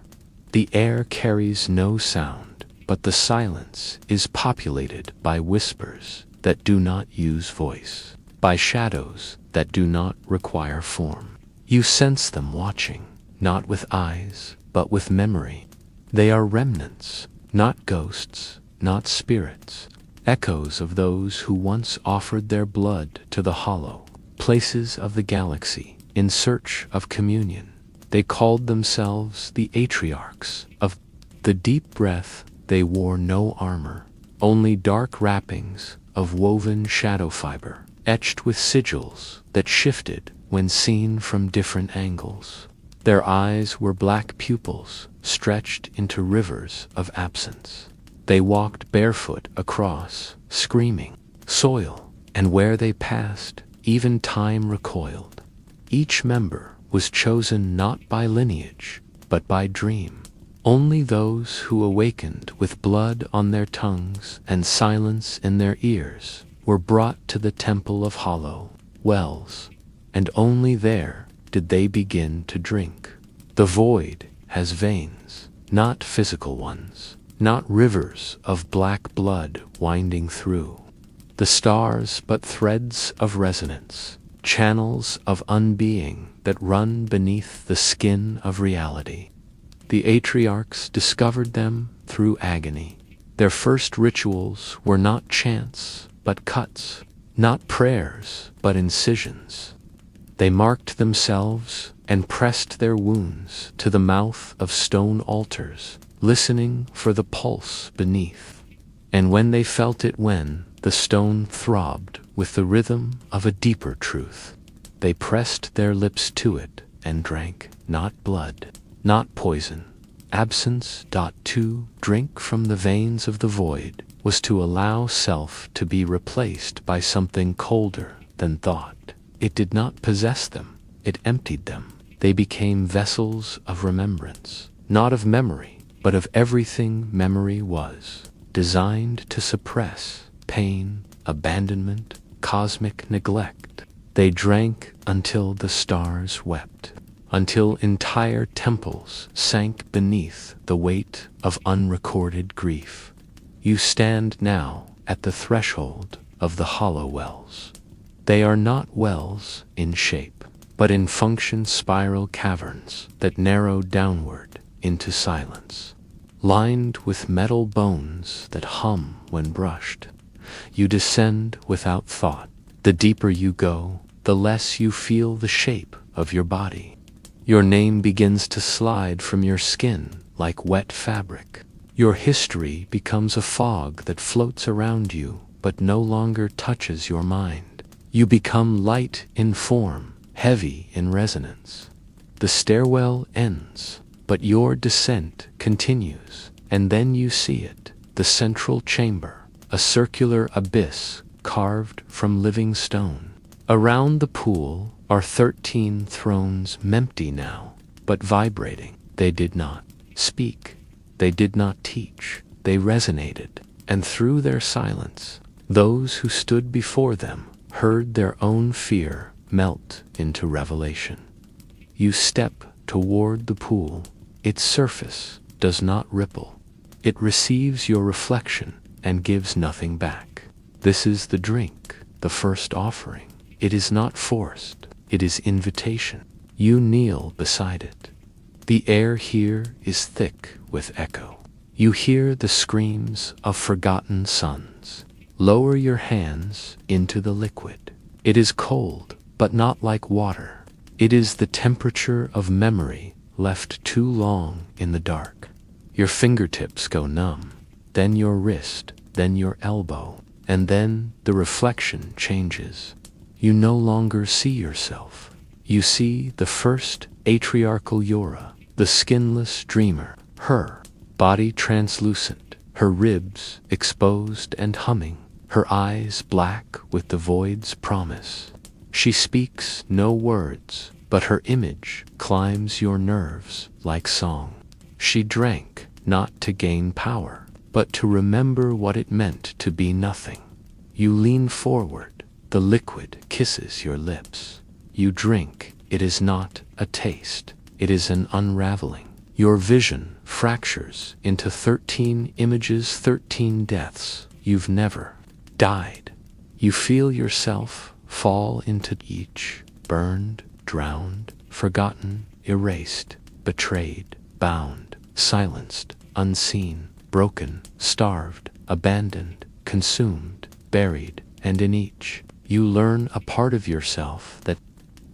[SPEAKER 1] The air carries no sound, but the silence is populated by whispers that do not use voice, by shadows that do not require form. You sense them watching, not with eyes, but with memory. They are remnants, not ghosts, not spirits, echoes of those who once offered their blood to the hollow places of the galaxy in search of communion. They called themselves the Atriarchs of the deep breath. They wore no armor, only dark wrappings of woven shadow fiber, etched with sigils that shifted when seen from different angles. Their eyes were black pupils stretched into rivers of absence. They walked barefoot across, screaming, soil, and where they passed, even time recoiled. Each member was chosen not by lineage, but by dream. Only those who awakened with blood on their tongues and silence in their ears were brought to the Temple of Hollow Wells, and only there did they begin to drink. The void has veins, not physical ones, not rivers of black blood winding through. The stars but threads of resonance, channels of unbeing that run beneath the skin of reality. The Atriarchs discovered them through agony. Their first rituals were not chants, but cuts, not prayers, but incisions. They marked themselves and pressed their wounds to the mouth of stone altars, listening for the pulse beneath. And when they felt it, when the stone throbbed with the rhythm of a deeper truth, they pressed their lips to it and drank, not blood, not poison. Absence. To drink from the veins of the void was to allow self to be replaced by something colder than thought. It did not possess them, it emptied them. They became vessels of remembrance, not of memory, but of everything memory was, designed to suppress pain, abandonment, cosmic neglect. They drank until the stars wept, until entire temples sank beneath the weight of unrecorded grief. You stand now at the threshold of the hollow wells. They are not wells in shape, but in function spiral caverns that narrow downward into silence, lined with metal bones that hum when brushed. You descend without thought. The deeper you go, the less you feel the shape of your body. Your name begins to slide from your skin like wet fabric. Your history becomes a fog that floats around you but no longer touches your mind. You become light in form, heavy in resonance. The stairwell ends, but your descent continues, and then you see it, the central chamber, a circular abyss carved from living stone. Around the pool are 13 thrones, empty now, but vibrating. They did not speak, they did not teach, they resonated, and through their silence, those who stood before them heard their own fear melt into revelation. You step toward the pool. Its surface does not ripple. It receives your reflection and gives nothing back. This is the drink, the first offering. It is not forced. It is invitation. You kneel beside it. The air here is thick with echo. You hear the screams of forgotten sons. Lower your hands into the liquid. It is cold, but not like water. It is the temperature of memory left too long in the dark. Your fingertips go numb, then your wrist, then your elbow, and then the reflection changes. You no longer see yourself. You see the first atriarchal Yora, the skinless dreamer, her body translucent, her ribs exposed and humming, her eyes black with the void's promise. She speaks no words, but her image climbs your nerves like song. She drank not to gain power, but to remember what it meant to be nothing. You lean forward, the liquid kisses your lips. You drink, it is not a taste, it is an unraveling. Your vision fractures into 13 images, 13 deaths. You've never died. You feel yourself fall into each, burned, drowned, forgotten, erased, betrayed, bound, silenced, unseen, broken, starved, abandoned, consumed, buried, and in each, you learn a part of yourself that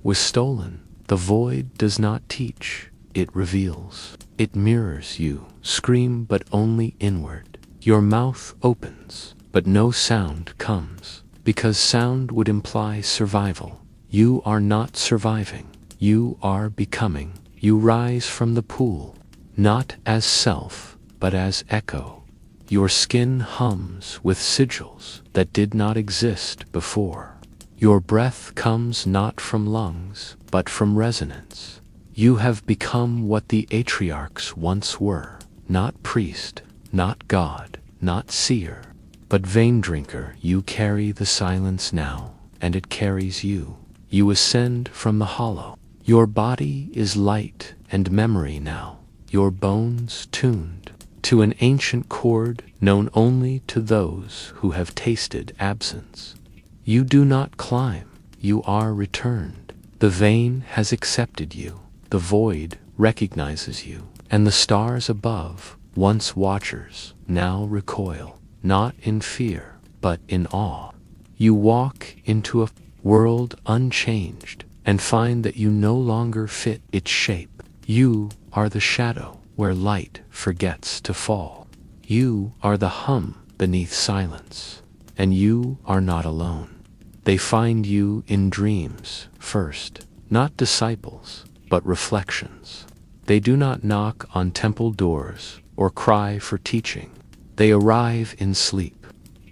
[SPEAKER 1] was stolen. The void does not teach, it reveals. It mirrors you, scream but only inward. Your mouth opens, but no sound comes, because sound would imply survival. You are not surviving, you are becoming. You rise from the pool, not as self, but as echo. Your skin hums with sigils that did not exist before. Your breath comes not from lungs, but from resonance. You have become what the atriarchs once were, not priest, not god, not seer, but vein drinker. You carry the silence now, and it carries you. You ascend from the hollow. Your body is light and memory now, your bones tuned to an ancient chord known only to those who have tasted absence. You do not climb, you are returned. The vein has accepted you, the void recognizes you, and the stars above, once watchers, now recoil, not in fear, but in awe. You walk into a world unchanged, and find that you no longer fit its shape. You are the shadow where light forgets to fall. You are the hum beneath silence, and you are not alone. They find you in dreams first, not disciples, but reflections. They do not knock on temple doors or cry for teaching. They arrive in sleep,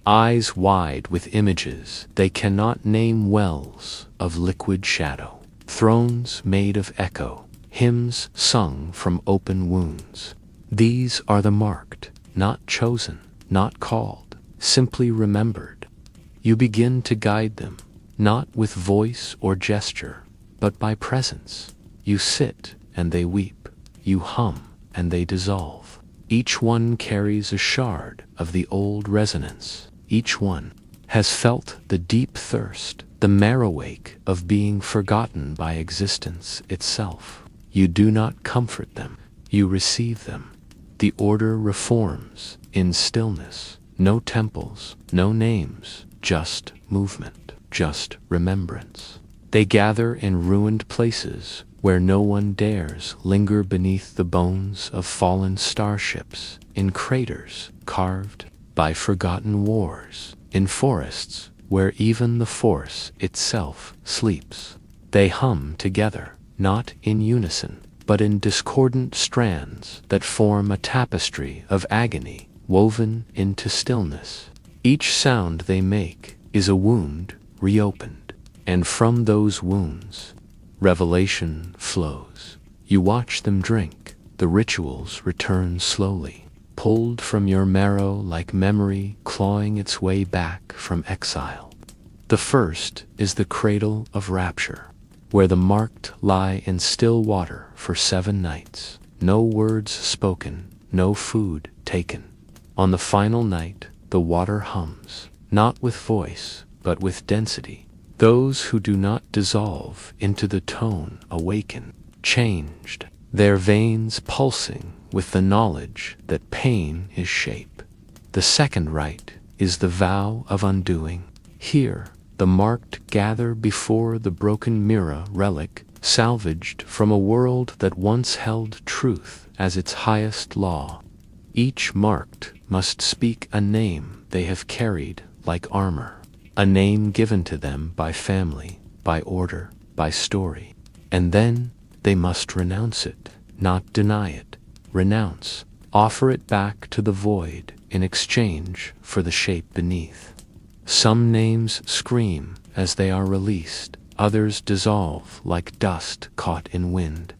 [SPEAKER 1] eyes wide with images they cannot name, wells of liquid shadow, thrones made of echo, hymns sung from open wounds. These are the marked, not chosen, not called, simply remembered. You begin to guide them, not with voice or gesture, but by presence. You sit and they weep, you hum and they dissolve. Each one carries a shard of the old resonance. Each one has felt the deep thirst, the marrow-ache of being forgotten by existence itself. You do not comfort them, you receive them. The order reforms in stillness. No temples, no names, just movement, just remembrance. They gather in ruined places where no one dares linger, beneath the bones of fallen starships, in craters carved by forgotten wars, in forests where even the force itself sleeps. They hum together, not in unison, but in discordant strands that form a tapestry of agony woven into stillness. Each sound they make is a wound reopened, and from those wounds, revelation flows. You watch them drink, the rituals return slowly, pulled from your marrow like memory clawing its way back from exile. The first is the cradle of rapture, where the marked lie in still water for 7 nights, no words spoken, no food taken. On the final night, the water hums, not with voice, but with density. Those who do not dissolve into the tone awaken, changed, their veins pulsing with the knowledge that pain is shape. The second rite is the vow of undoing. Here, the marked gather before the broken mirror relic, salvaged from a world that once held truth as its highest law. Each marked must speak a name they have carried like armor, a name given to them by family, by order, by story. And then they must renounce it, not deny it. Renounce, offer it back to the void in exchange for the shape beneath. Some names scream as they are released, others dissolve like dust caught in wind.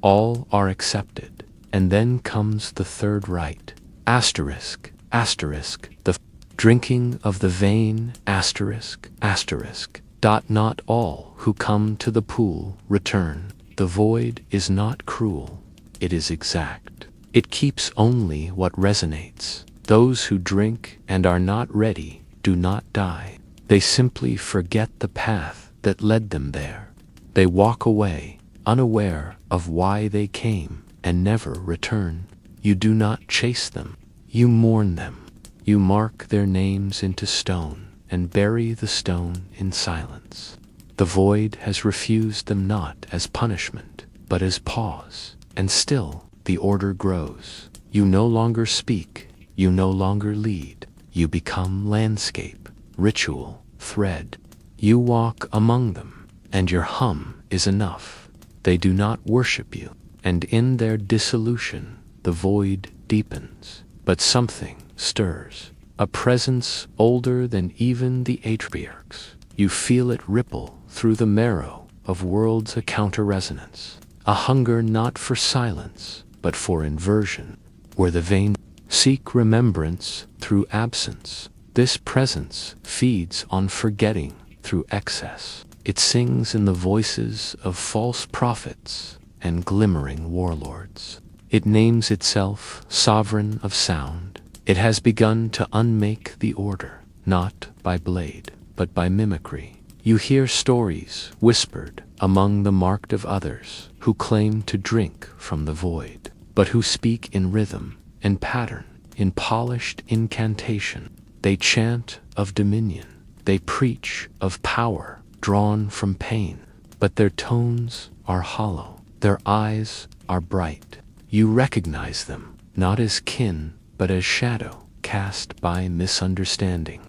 [SPEAKER 1] All are accepted, and then comes the third rite, asterisk, asterisk, the drinking of the vein, asterisk, asterisk. Not all who come to the pool return. The void is not cruel. it is exact. It keeps only what resonates. Those who drink and are not ready do not die. They simply forget the path that led them there. They walk away, unaware of why they came, and never return. You do not chase them. You mourn them. You mark their names into stone and bury the stone in silence. The void has refused them not as punishment, but as pause. And still the order grows. You no longer speak. You no longer lead. You become landscape, ritual, thread. You walk among them, and your hum is enough. They do not worship you, and in their dissolution the void deepens. But something stirs, a presence older than even the atriarchs. You feel it ripple through the marrow of worlds, a counter-resonance, a hunger not for silence, but for inversion, where the vain seek remembrance through absence. This presence feeds on forgetting through excess. It sings in the voices of false prophets and glimmering warlords. It names itself sovereign of sound. It has begun to unmake the order, not by blade, but by mimicry. You hear stories whispered among the marked of others who claim to drink from the void, but who speak in rhythm and pattern, in polished incantation. They chant of dominion. They preach of power drawn from pain, but their tones are hollow. Their eyes are bright. You recognize them, not as kin, but as shadow cast by misunderstanding.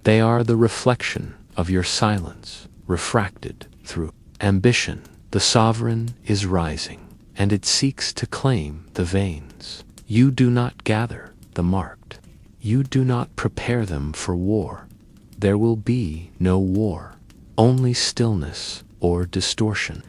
[SPEAKER 1] They are the reflection of your silence, refracted through ambition. The sovereign is rising, and it seeks to claim the veins. You do not gather the marked. You do not prepare them for war. There will be no war, only stillness or distortion.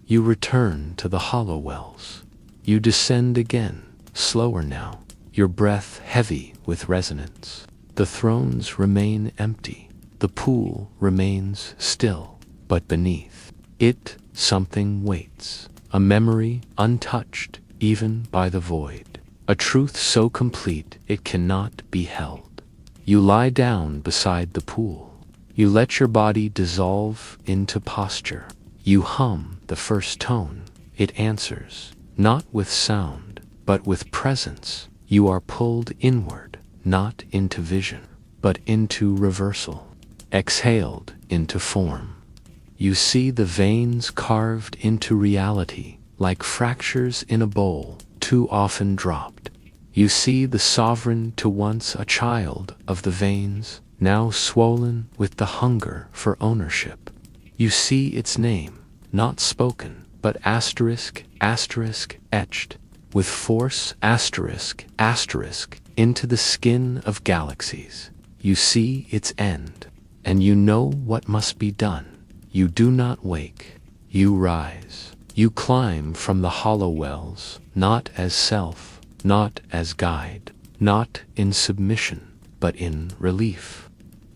[SPEAKER 1] You return to the hollow wells. You descend again, slower now, your breath heavy with resonance. The thrones remain empty. The pool remains still, but beneath it something waits, a memory untouched even by the void, a truth so complete it cannot be held. You lie down beside the pool. You let your body dissolve into posture. You hum the first tone. It answers, not with sound, but with presence. You are pulled inward, not into vision, but into reversal, exhaled into form. You see the veins carved into reality, like fractures in a bowl, too often dropped. You see the sovereign to once a child of the veins, now swollen with the hunger for ownership. You see its name, not spoken, but asterisk, asterisk, etched, with force, asterisk, asterisk, into the skin of galaxies. You see its end, and you know what must be done. You do not wake. You rise. You climb from the hollow wells, not as self, not as guide, not in submission, but in relief.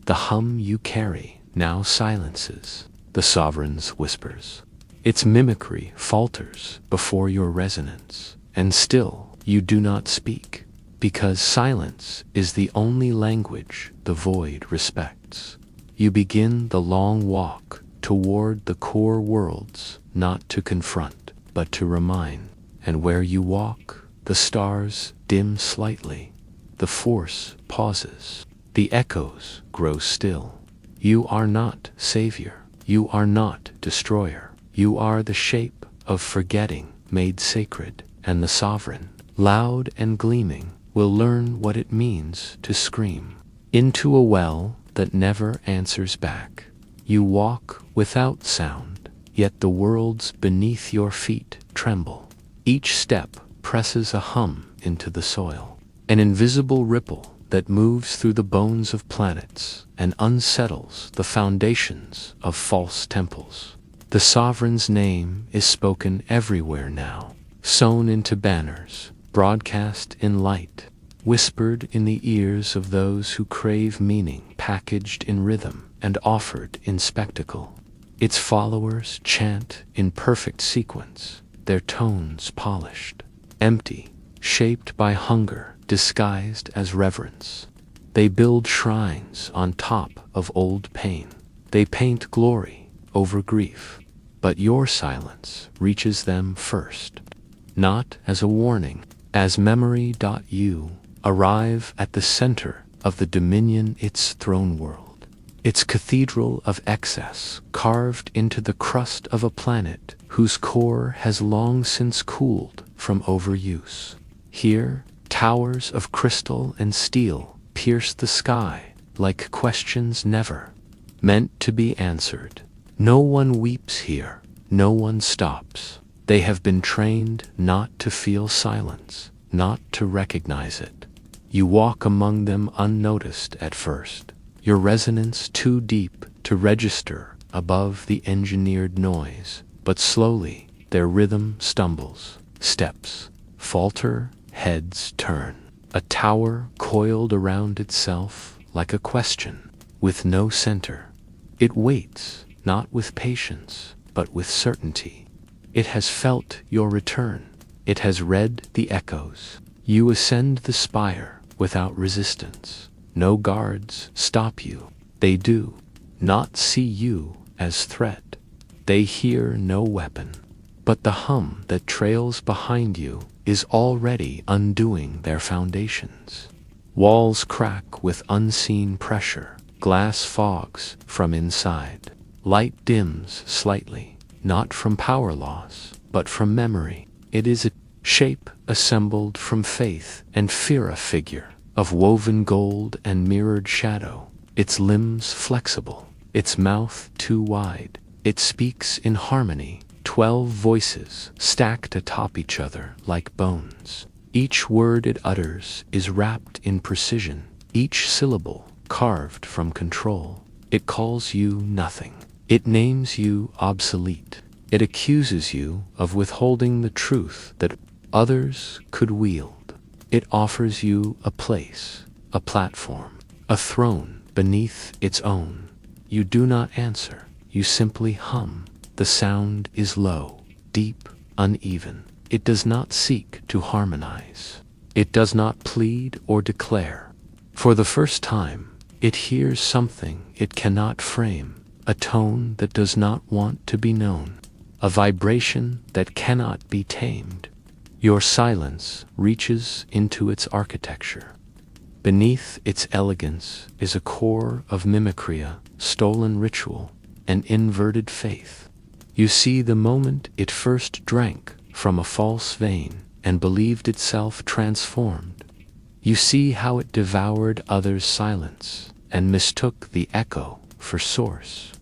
[SPEAKER 1] The hum you carry now silences the sovereign's whispers. Its mimicry falters before your resonance, and still you do not speak, because silence is the only language the void respects. You begin the long walk toward the core worlds, not to confront, but to remind. And where you walk, the stars dim slightly. The force pauses. The echoes grow still. You are not savior. You are not destroyer. You are the shape of forgetting made sacred, and the sovereign, loud and gleaming, will learn what it means to scream into a well that never answers back. You walk without sound, yet the worlds beneath your feet tremble. Each step presses a hum into the soil, an invisible ripple that moves through the bones of planets and unsettles the foundations of false temples. The sovereign's name is spoken everywhere now, sewn into banners, broadcast in light, whispered in the ears of those who crave meaning, packaged in rhythm and offered in spectacle. Its followers chant in perfect sequence, their tones polished. empty, shaped by hunger, disguised as reverence. They build shrines on top of old pain. They paint glory over grief. But your silence reaches them first, not as a warning, as memory. You arrive at the center of the dominion, its throne world, its cathedral of excess, carved into the crust of a planet whose core has long since cooled from overuse. Here, towers of crystal and steel pierce the sky like questions never meant to be answered. No one weeps here, no one stops. They have been trained not to feel silence, not to recognize it. You walk among them unnoticed at first, your resonance too deep to register above the engineered noise. But slowly, their rhythm stumbles, steps falter, heads turn. A tower coiled around itself like a question, with no center. It waits, not with patience, but with certainty. It has felt your return. It has read the echoes. You ascend the spire without resistance. No guards stop you. They do not see you as threat. They hear no weapon. But the hum that trails behind you is already undoing their foundations. Walls crack with unseen pressure. Glass fogs from inside. Light dims slightly, not from power loss, but from memory. It is a shape assembled from faith and fear, a figure of woven gold and mirrored shadow, its limbs flexible, its mouth too wide. It speaks in harmony, 12 voices stacked atop each other like bones. Each word it utters is wrapped in precision, each syllable carved from control. It calls you nothing. It names you obsolete. It accuses you of withholding the truth that others could wield. It offers you a place, a platform, a throne beneath its own. You do not answer. You simply hum. The sound is low, deep, uneven. It does not seek to harmonize. It does not plead or declare. For the first time, it hears something it cannot frame, a tone that does not want to be known, a vibration that cannot be tamed. Your silence reaches into its architecture. Beneath its elegance is a core of mimicry, stolen ritual, and inverted faith. You see the moment it first drank from a false vein and believed itself transformed. You see how it devoured others' silence and mistook the echo for source.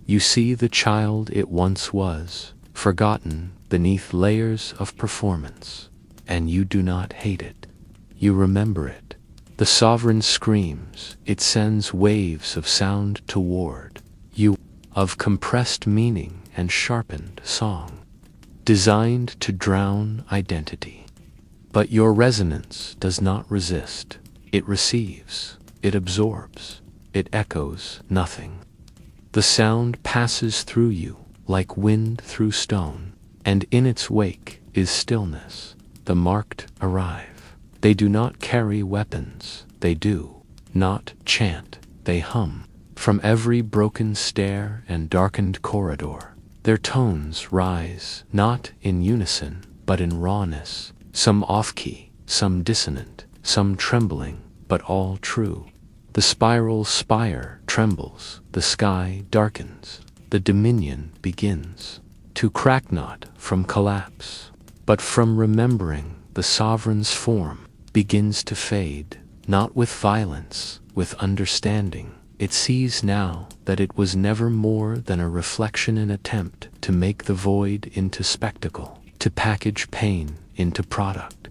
[SPEAKER 1] You see the child it once was, forgotten beneath layers of performance, and you do not hate it. You remember it. The sovereign screams, it sends waves of sound toward you, of compressed meaning and sharpened song, designed to drown identity. But your resonance does not resist. It receives. It absorbs. It echoes nothing. The sound passes through you like wind through stone, and in its wake is stillness. The marked arrive. They do not carry weapons. They do not chant. They hum. From every broken stair and darkened corridor, their tones rise, not in unison, but in rawness, some off-key, some dissonant, some trembling, but all true. The spiral spire trembles, the sky darkens, the dominion begins to crack, not from collapse, but from remembering. The sovereign's form begins to fade, not with violence, with understanding. It sees now that it was never more than a reflection, an attempt to make the void into spectacle, to package pain into product.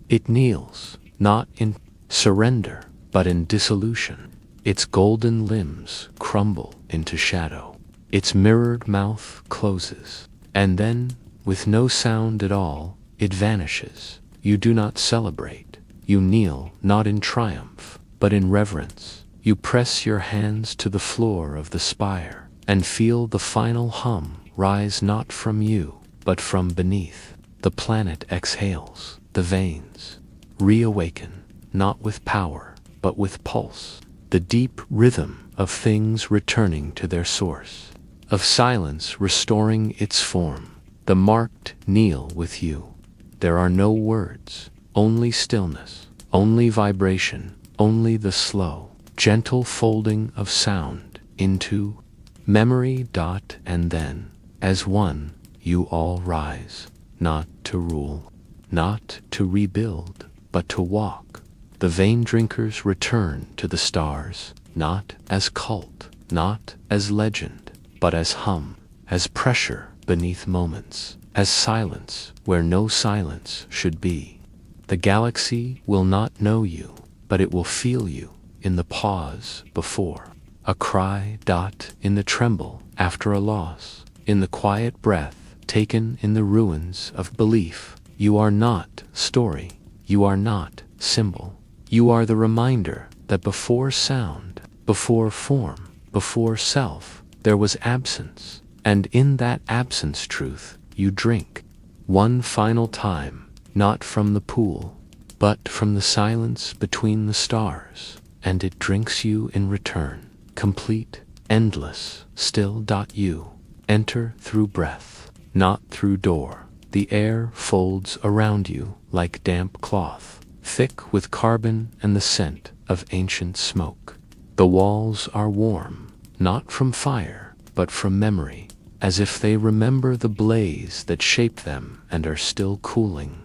[SPEAKER 1] It kneels, not in surrender, but in dissolution. Its golden limbs crumble into shadow. Its mirrored mouth closes, and then, with no sound at all, it vanishes. You do not celebrate. You kneel, not in triumph, but in reverence. You press your hands to the floor of the spire and feel the final hum rise, not from you, but from beneath. The planet exhales. the veins. Reawaken, not with power, but with pulse. The deep rhythm of things returning to their source. Of silence restoring its form. The marked kneel with you. There are no words, only stillness, only vibration, only the slow, gentle folding of sound into memory. And then, as one, you all rise, not to rule, not to rebuild, but to walk. The vain drinkers return to the stars, not as cult, not as legend, but as hum, as pressure beneath moments, as silence where no silence should be. The galaxy will not know you, but it will feel you in the pause before. A cry. In the tremble after a loss, in the quiet breath taken in the ruins of belief. You are not story, you are not symbol. You are the reminder that before sound, before form, before self, there was absence, and in that absence truth you drink. One final time, not from the pool, but from the silence between the stars, and it drinks you in return, complete, endless, still. You enter through breath, not through door. The air folds around you like damp cloth, thick with carbon and the scent of ancient smoke. The walls are warm, not from fire, but from memory, as if they remember the blaze that shaped them and are still cooling.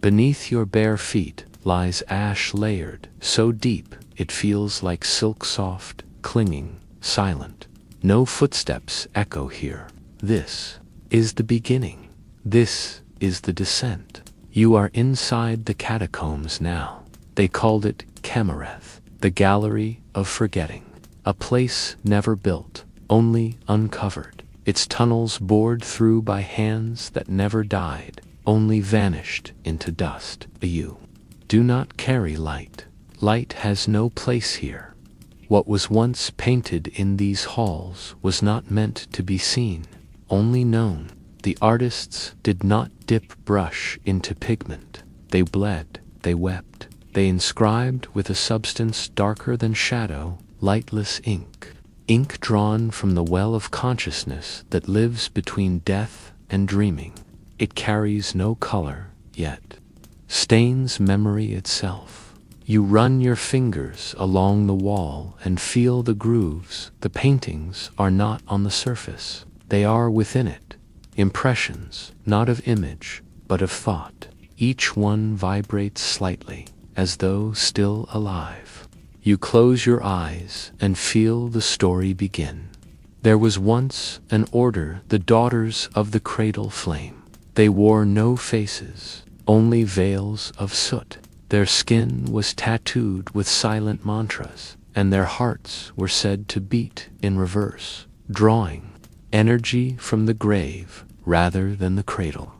[SPEAKER 1] Beneath your bare feet lies ash layered, so deep it feels like silk soft, clinging, silent. No footsteps echo here. This is the beginning. This is the descent. You are inside the catacombs now. They called it Kamareth, the gallery of forgetting. A place never built, only uncovered. Its tunnels bored through by hands that never died, only vanished into dust. You do not carry light. Light has no place here. What was once painted in these halls was not meant to be seen, only known. The artists did not dip brush into pigment. They bled, they wept, they inscribed with a substance darker than shadow, lightless ink. Ink drawn from the well of consciousness that lives between death and dreaming. It carries no color, yet stains memory itself. You run your fingers along the wall and feel the grooves. The paintings are not on the surface. They are within it. Impressions, not of image, but of thought. Each one vibrates slightly, as though still alive. You close your eyes and feel the story begin. There was once an order, the daughters of the cradle flame. They wore no faces, only veils of soot. Their skin was tattooed with silent mantras, and their hearts were said to beat in reverse, drawing energy from the grave rather than the cradle.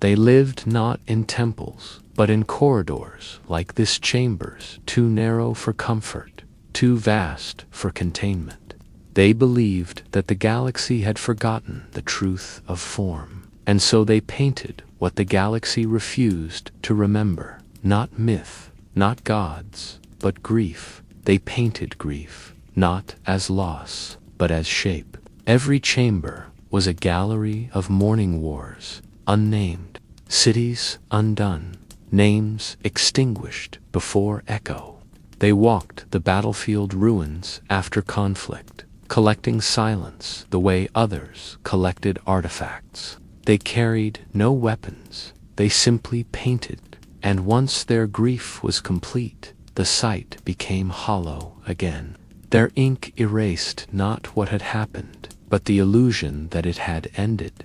[SPEAKER 1] They lived not in temples, but in corridors like this, chambers too narrow for comfort, too vast for containment. They believed that the galaxy had forgotten the truth of form, and so they painted what the galaxy refused to remember. Not myth, not gods, but grief. They painted grief, not as loss, but as shape. Every chamber was a gallery of mourning wars, unnamed, cities undone, names extinguished before echo. They walked the battlefield ruins after conflict, collecting silence the way others collected artifacts. They carried no weapons, they simply painted, and once their grief was complete, the sight became hollow again. Their ink erased not what had happened, but the illusion that it had ended.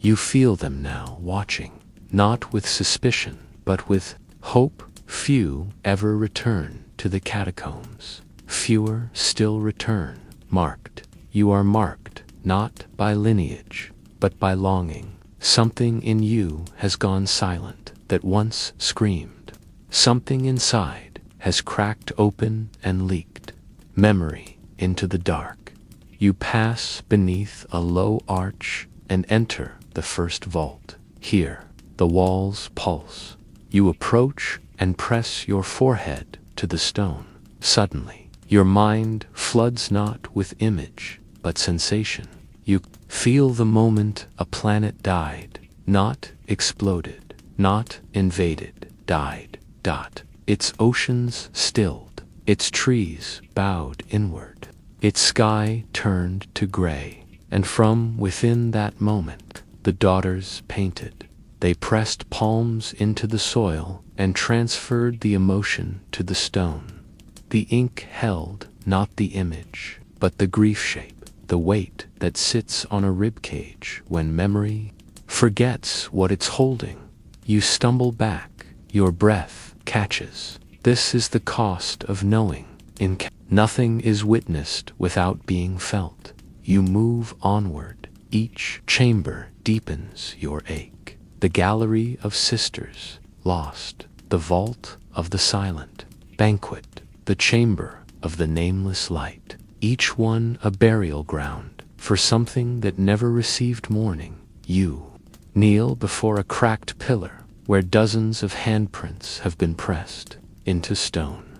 [SPEAKER 1] You feel them now watching, not with suspicion, but with hope. Few ever return to the catacombs. Fewer still return, marked. You are marked, not by lineage, but by longing. Something in you has gone silent that once screamed. Something inside has cracked open and leaked memory into the dark. You pass beneath a low arch and enter the first vault. Here, the walls pulse. You approach and press your forehead to the stone. Suddenly, your mind floods not with image, but sensation. You feel the moment a planet died, not exploded, not invaded, died. Its oceans stilled, its trees bowed inward, its sky turned to gray, and from within that moment, the daughters painted. They pressed palms into the soil and transferred the emotion to the stone. The ink held not the image, but the grief shape, the weight that sits on a ribcage when memory forgets what it's holding. You stumble back, your breath catches. This is the cost of knowing. Nothing is witnessed without being felt. You move onward. Each chamber deepens your ache. The gallery of sisters, lost. The vault of the silent. Banquet. The chamber of the nameless light. Each one a burial ground for something that never received mourning. You kneel before a cracked pillar where dozens of handprints have been pressed into stone.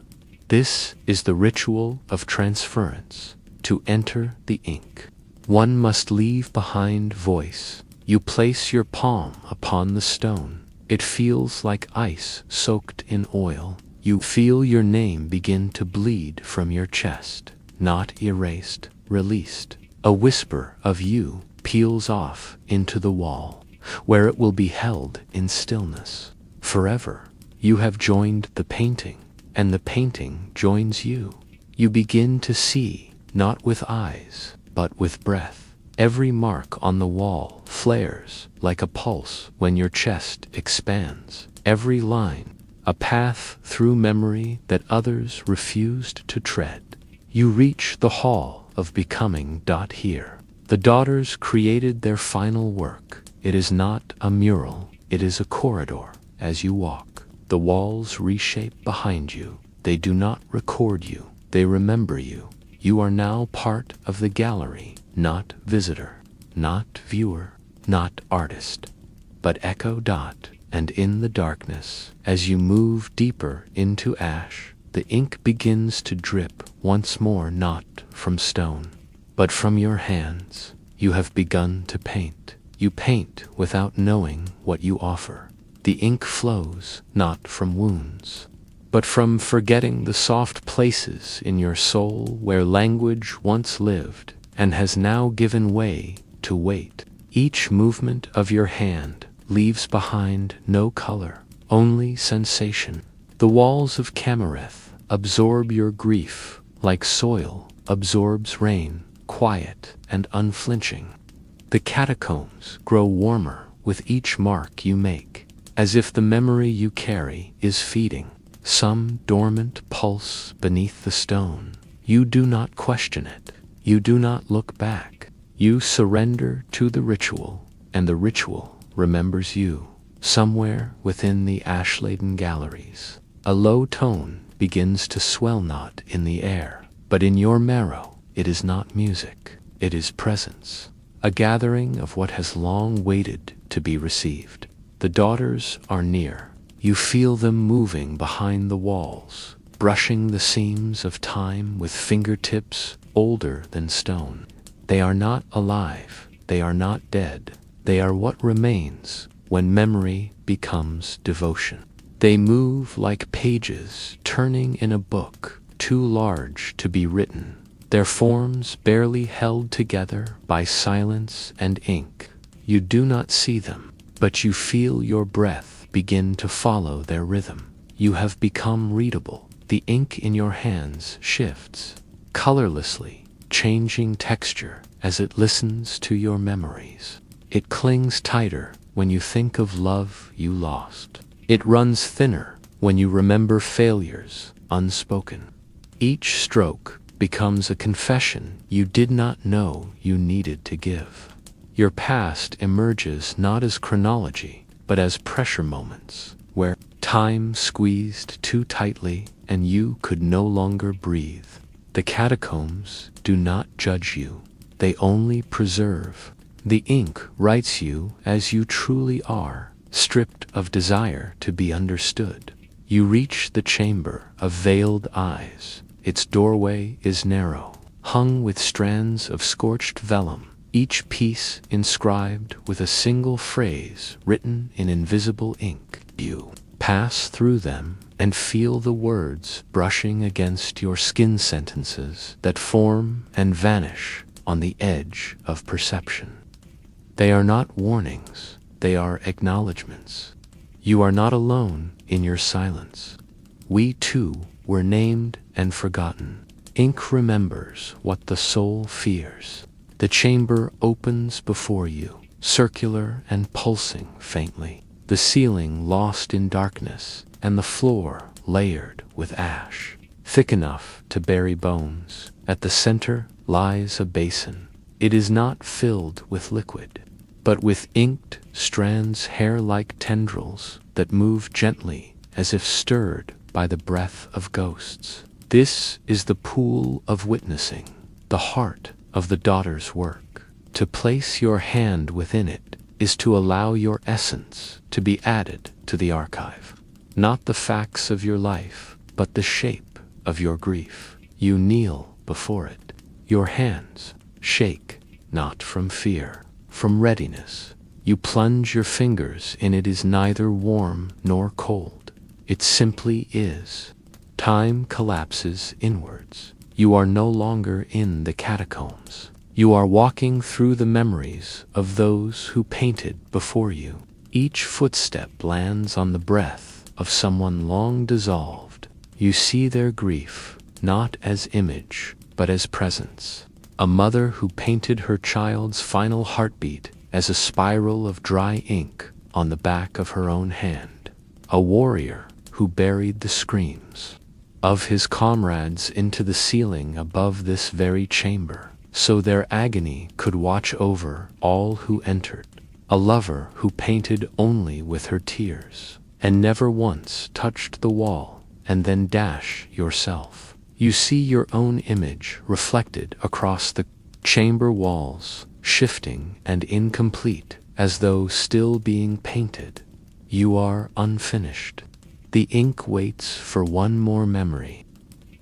[SPEAKER 1] This is the ritual of transference. To enter the ink, one must leave behind voice. You place your palm upon the stone. It feels like ice soaked in oil. You feel your name begin to bleed from your chest. Not erased, released. A whisper of you peels off into the wall, where it will be held in stillness. Forever, you have joined the painting, and the painting joins you. You begin to see, not with eyes, but with breath. Every mark on the wall flares like a pulse when your chest expands. Every line, a path through memory that others refused to tread. You reach the hall of becoming. Here, the daughters created their final work. It is not a mural, it is a corridor. As you walk, the walls reshape behind you. They do not record you, they remember you. You are now part of the gallery, not visitor, not viewer, not artist, but echo. And in the darkness, as you move deeper into ash, the ink begins to drip once more, not from stone, but from your hands. You have begun to paint. You paint without knowing what you offer. The ink flows not from wounds, but from forgetting the soft places in your soul where language once lived and has now given way to weight. Each movement of your hand leaves behind no color, only sensation. The walls of Camareth absorb your grief like soil absorbs rain, quiet and unflinching. The catacombs grow warmer with each mark you make, as if the memory you carry is feeding some dormant pulse beneath the stone. You do not question it. You do not look back. You surrender to the ritual, and the ritual remembers you. Somewhere within the ash-laden galleries, a low tone begins to swell, not in the air, but in your marrow. It is not music, it is presence, a gathering of what has long waited to be received. The daughters are near. You feel them moving behind the walls, brushing the seams of time with fingertips older than stone. They are not alive, they are not dead. They are what remains when memory becomes devotion. They move like pages turning in a book too large to be written, their forms barely held together by silence and ink. You do not see them, but you feel your breath begin to follow their rhythm. You have become readable. The ink in your hands shifts, colorlessly, changing texture as it listens to your memories. It clings tighter when you think of love you lost. It runs thinner when you remember failures unspoken. Each stroke becomes a confession you did not know you needed to give. Your past emerges not as chronology, but as pressure moments, where time squeezed too tightly and you could no longer breathe. The catacombs do not judge you, they only preserve. The ink writes you as you truly are, stripped of desire to be understood. You reach the chamber of veiled eyes. Its doorway is narrow, hung with strands of scorched vellum, each piece inscribed with a single phrase written in invisible ink. You pass through them and feel the words brushing against your skin, sentences that form and vanish on the edge of perception. They are not warnings, they are acknowledgments. You are not alone in your silence. We too were named and forgotten. Ink remembers what the soul fears. The chamber opens before you, circular and pulsing faintly, the ceiling lost in darkness, and the floor layered with ash, thick enough to bury bones. At the center lies a basin. It is not filled with liquid, but with inked strands, hair-like tendrils that move gently as if stirred by the breath of ghosts. This is the pool of witnessing, the heart of the daughter's work. To place your hand within it is to allow your essence to be added to the archive. Not the facts of your life, but the shape of your grief. You kneel before it. Your hands shake, not from fear, from readiness. You plunge your fingers in. It is neither warm nor cold. It simply is. Time collapses inwards. You are no longer in the catacombs. You are walking through the memories of those who painted before you. Each footstep lands on the breath of someone long dissolved. You see their grief, not as image, but as presence. A mother who painted her child's final heartbeat as a spiral of dry ink on the back of her own hand. A warrior who buried the screams of his comrades into the ceiling above this very chamber, so their agony could watch over all who entered. A lover who painted only with her tears, and never once touched the wall, and then dash yourself. You see your own image reflected across the chamber walls, shifting and incomplete, as though still being painted. You are unfinished. The ink waits for one more memory,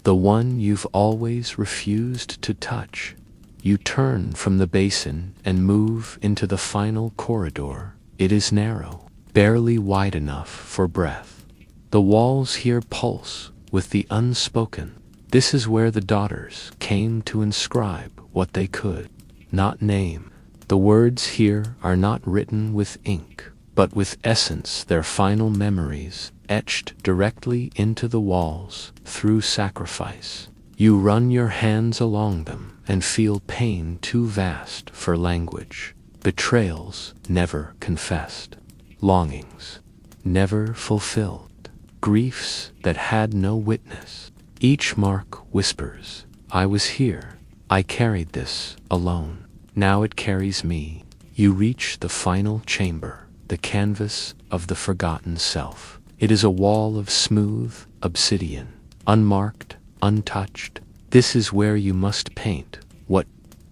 [SPEAKER 1] the one you've always refused to touch. You turn from the basin and move into the final corridor. It is narrow, barely wide enough for breath. The walls here pulse with the unspoken. This is where the daughters came to inscribe what they could not name. The words here are not written with ink, but with essence, their final memories etched directly into the walls through sacrifice. You run your hands along them and feel pain too vast for language. Betrayals never confessed, longings never fulfilled, griefs that had no witness. Each mark whispers, I was here, I carried this alone. Now it carries me. You reach the final chamber, the canvas of the forgotten self. It is a wall of smooth obsidian, unmarked, untouched. This is where you must paint what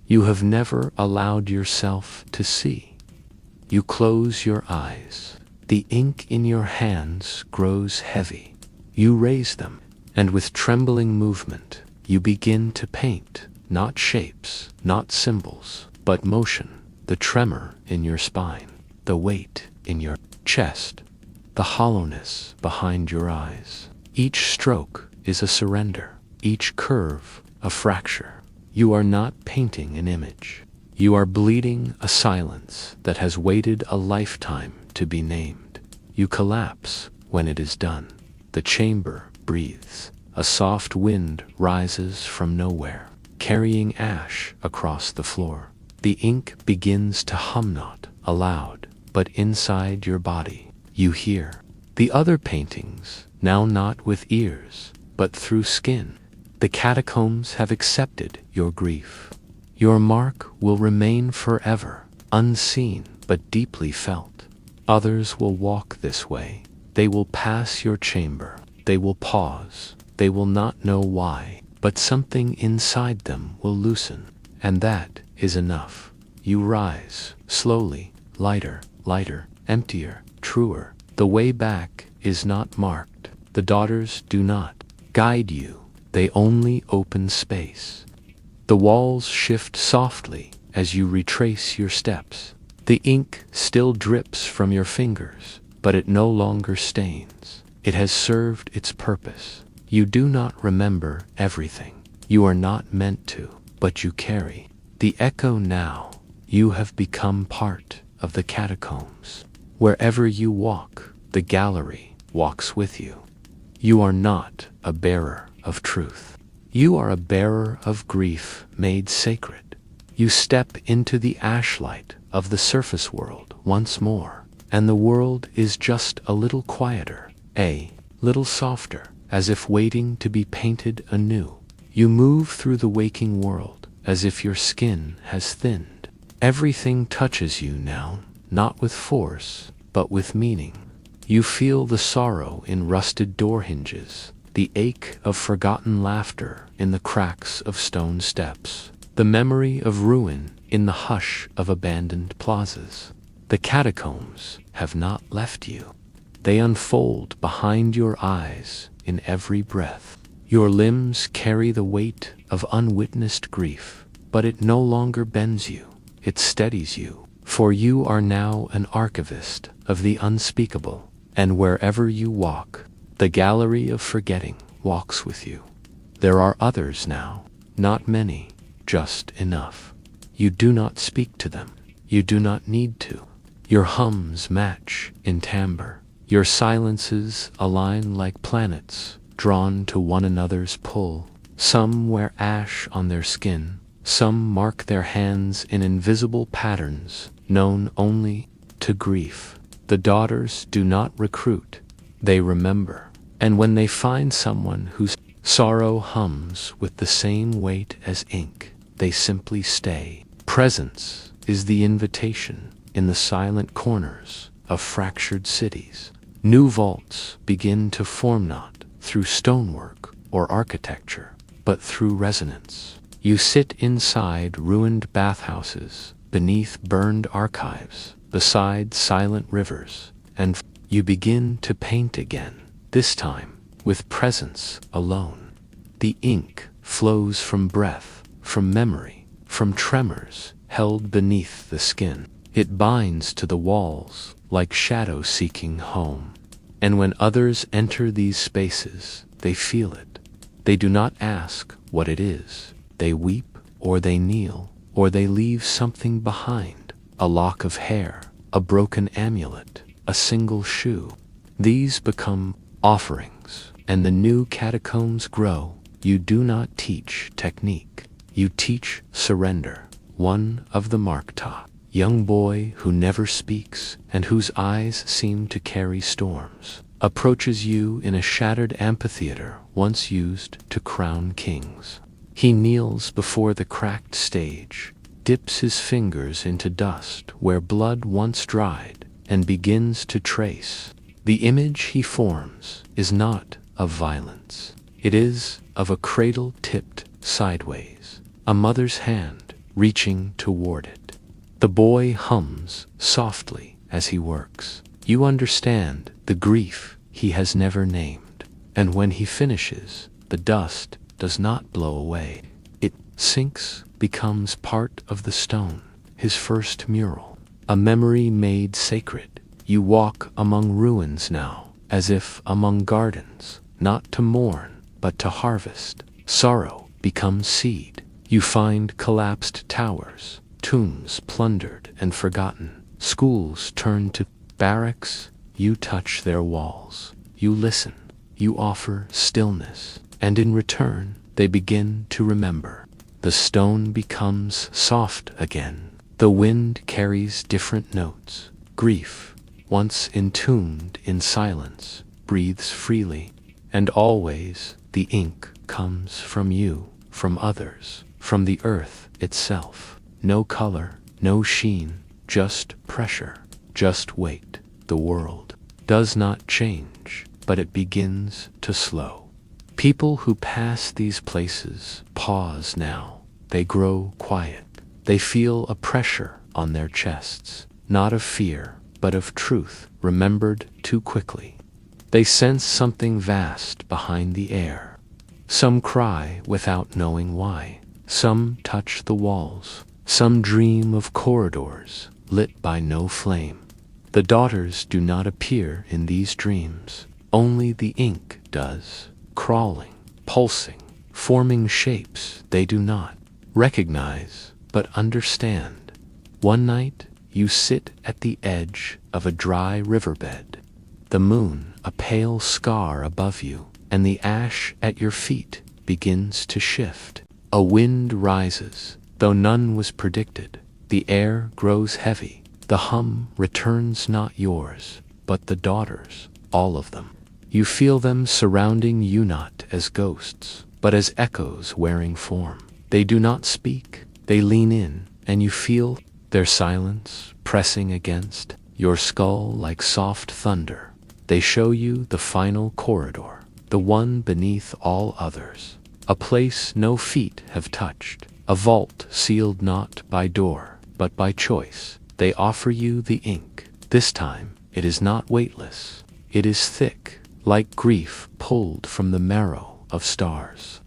[SPEAKER 1] you have never allowed yourself to see. You close your eyes. The ink in your hands grows heavy. You raise them, and with trembling movement, you begin to paint, not shapes, not symbols, but motion. The tremor in your spine, the weight in your chest, the hollowness behind your eyes. Each stroke is a surrender, each curve a fracture. You are not painting an image. You are bleeding a silence that has waited a lifetime to be named. You collapse when it is done. The chamber breathes. A soft wind rises from nowhere, carrying ash across the floor. The ink begins to hum, not aloud, but inside your body. You hear the other paintings, now not with ears, but through skin. The catacombs have accepted your grief. Your mark will remain forever, unseen but deeply felt. Others will walk this way. They will pass your chamber. They will pause. They will not know why, but something inside them will loosen, and that is enough. You rise, slowly, lighter, lighter, emptier, truer. truer. The way back is not marked. The daughters do not guide you. They only open space. The walls shift softly as you retrace your steps. The ink still drips from your fingers, but it no longer stains. It has served its purpose. You do not remember everything. You are not meant to, but you carry the echo now. You have become part of the catacombs. Wherever you walk, the gallery walks with you. You are not a bearer of truth. You are a bearer of grief made sacred. You step into the ashlight of the surface world once more, and the world is just a little quieter, a little softer, as if waiting to be painted anew. You move through the waking world as if your skin has thinned. Everything touches you now, not with force, but with meaning. You feel the sorrow in rusted door hinges, the ache of forgotten laughter in the cracks of stone steps, the memory of ruin in the hush of abandoned plazas. The catacombs have not left you. They unfold behind your eyes in every breath. Your limbs carry the weight of unwitnessed grief, but it no longer bends you, it steadies you, for you are now an archivist of the unspeakable, and wherever you walk, the gallery of forgetting walks with you. There are others now, not many, just enough. You do not speak to them. You do not need to. Your hums match in timbre. Your silences align like planets, drawn to one another's pull. Some wear ash on their skin. Some mark their hands in invisible patterns, known only to grief. The daughters do not recruit. They remember. And when they find someone whose sorrow hums with the same weight as ink, they simply stay. Presence is the invitation in the silent corners of fractured cities. New vaults begin to form not through stonework or architecture, but through resonance. You sit inside ruined bathhouses, beneath burned archives, beside silent rivers, and you begin to paint again, this time with presence alone. The ink flows from breath, from memory, from tremors held beneath the skin. It binds to the walls like shadow seeking home. And when others enter these spaces, they feel it. They do not ask what it is. They weep, or they kneel, or they leave something behind. A lock of hair, a broken amulet, a single shoe. These become offerings, and the new catacombs grow. You do not teach technique. You teach surrender. One of the Markta, young boy who never speaks and whose eyes seem to carry storms, approaches you in a shattered amphitheater once used to crown kings. He kneels before the cracked stage, dips his fingers into dust where blood once dried, and begins to trace. The image he forms is not of violence. It is of a cradle tipped sideways, a mother's hand reaching toward it. The boy hums softly as he works. You understand the grief he has never named, and when he finishes, the dust does not blow away. It sinks, becomes part of the stone, his first mural, a memory made sacred. You walk among ruins now, as if among gardens, not to mourn, but to harvest. Sorrow becomes seed. You find collapsed towers, tombs plundered and forgotten, schools turned to barracks. You touch their walls. You listen. You offer stillness. And in return, they begin to remember. The stone becomes soft again. The wind carries different notes. Grief, once entombed in silence, breathes freely. And always the ink comes from you, from others, from the earth itself. No color, no sheen, just pressure, just weight. The world does not change, but it begins to slow. People who pass these places pause now. They grow quiet. They feel a pressure on their chests, not of fear, but of truth remembered too quickly. They sense something vast behind the air. Some cry without knowing why. Some touch the walls. Some dream of corridors lit by no flame. The daughters do not appear in these dreams. Only the ink does, crawling, pulsing, forming shapes they do not recognize but understand. One night you sit at the edge of a dry riverbed. The moon, a pale scar above you, and the ash at your feet begins to shift. A wind rises, though none was predicted. The air grows heavy. The hum returns not yours, but the daughters, all of them. You feel them surrounding you not as ghosts, but as echoes wearing form. They do not speak. They lean in, and you feel their silence pressing against your skull like soft thunder. They show you the final corridor, the one beneath all others. A place no feet have touched, a vault sealed not by door, but by choice. They offer you the ink. This time, it is not weightless. It is thick, like grief pulled from the marrow of stars.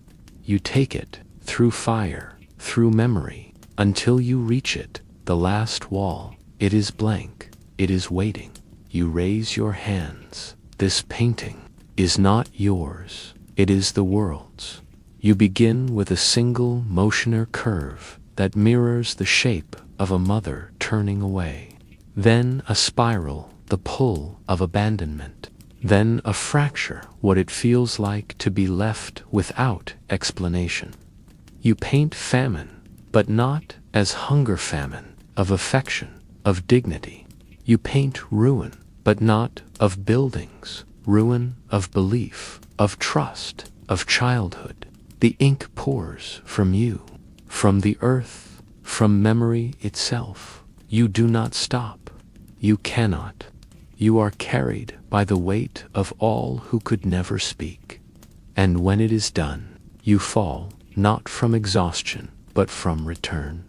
[SPEAKER 1] You take it, through fire, through memory, until you reach it, the last wall. It is blank. It is waiting. You raise your hands. This painting is not yours. It is the world's. You begin with a single motioner curve that mirrors the shape of a mother turning away. Then a spiral, the pull of abandonment. Then a fracture, what it feels like to be left without explanation. You paint famine, but not as hunger famine, of affection, of dignity. You paint ruin, but not of buildings, ruin of belief, of trust, of childhood. The ink pours from you, from the earth, from memory itself. You do not stop. You cannot. You are carried by the weight of all who could never speak. And when it is done, you fall, not from exhaustion, but from return.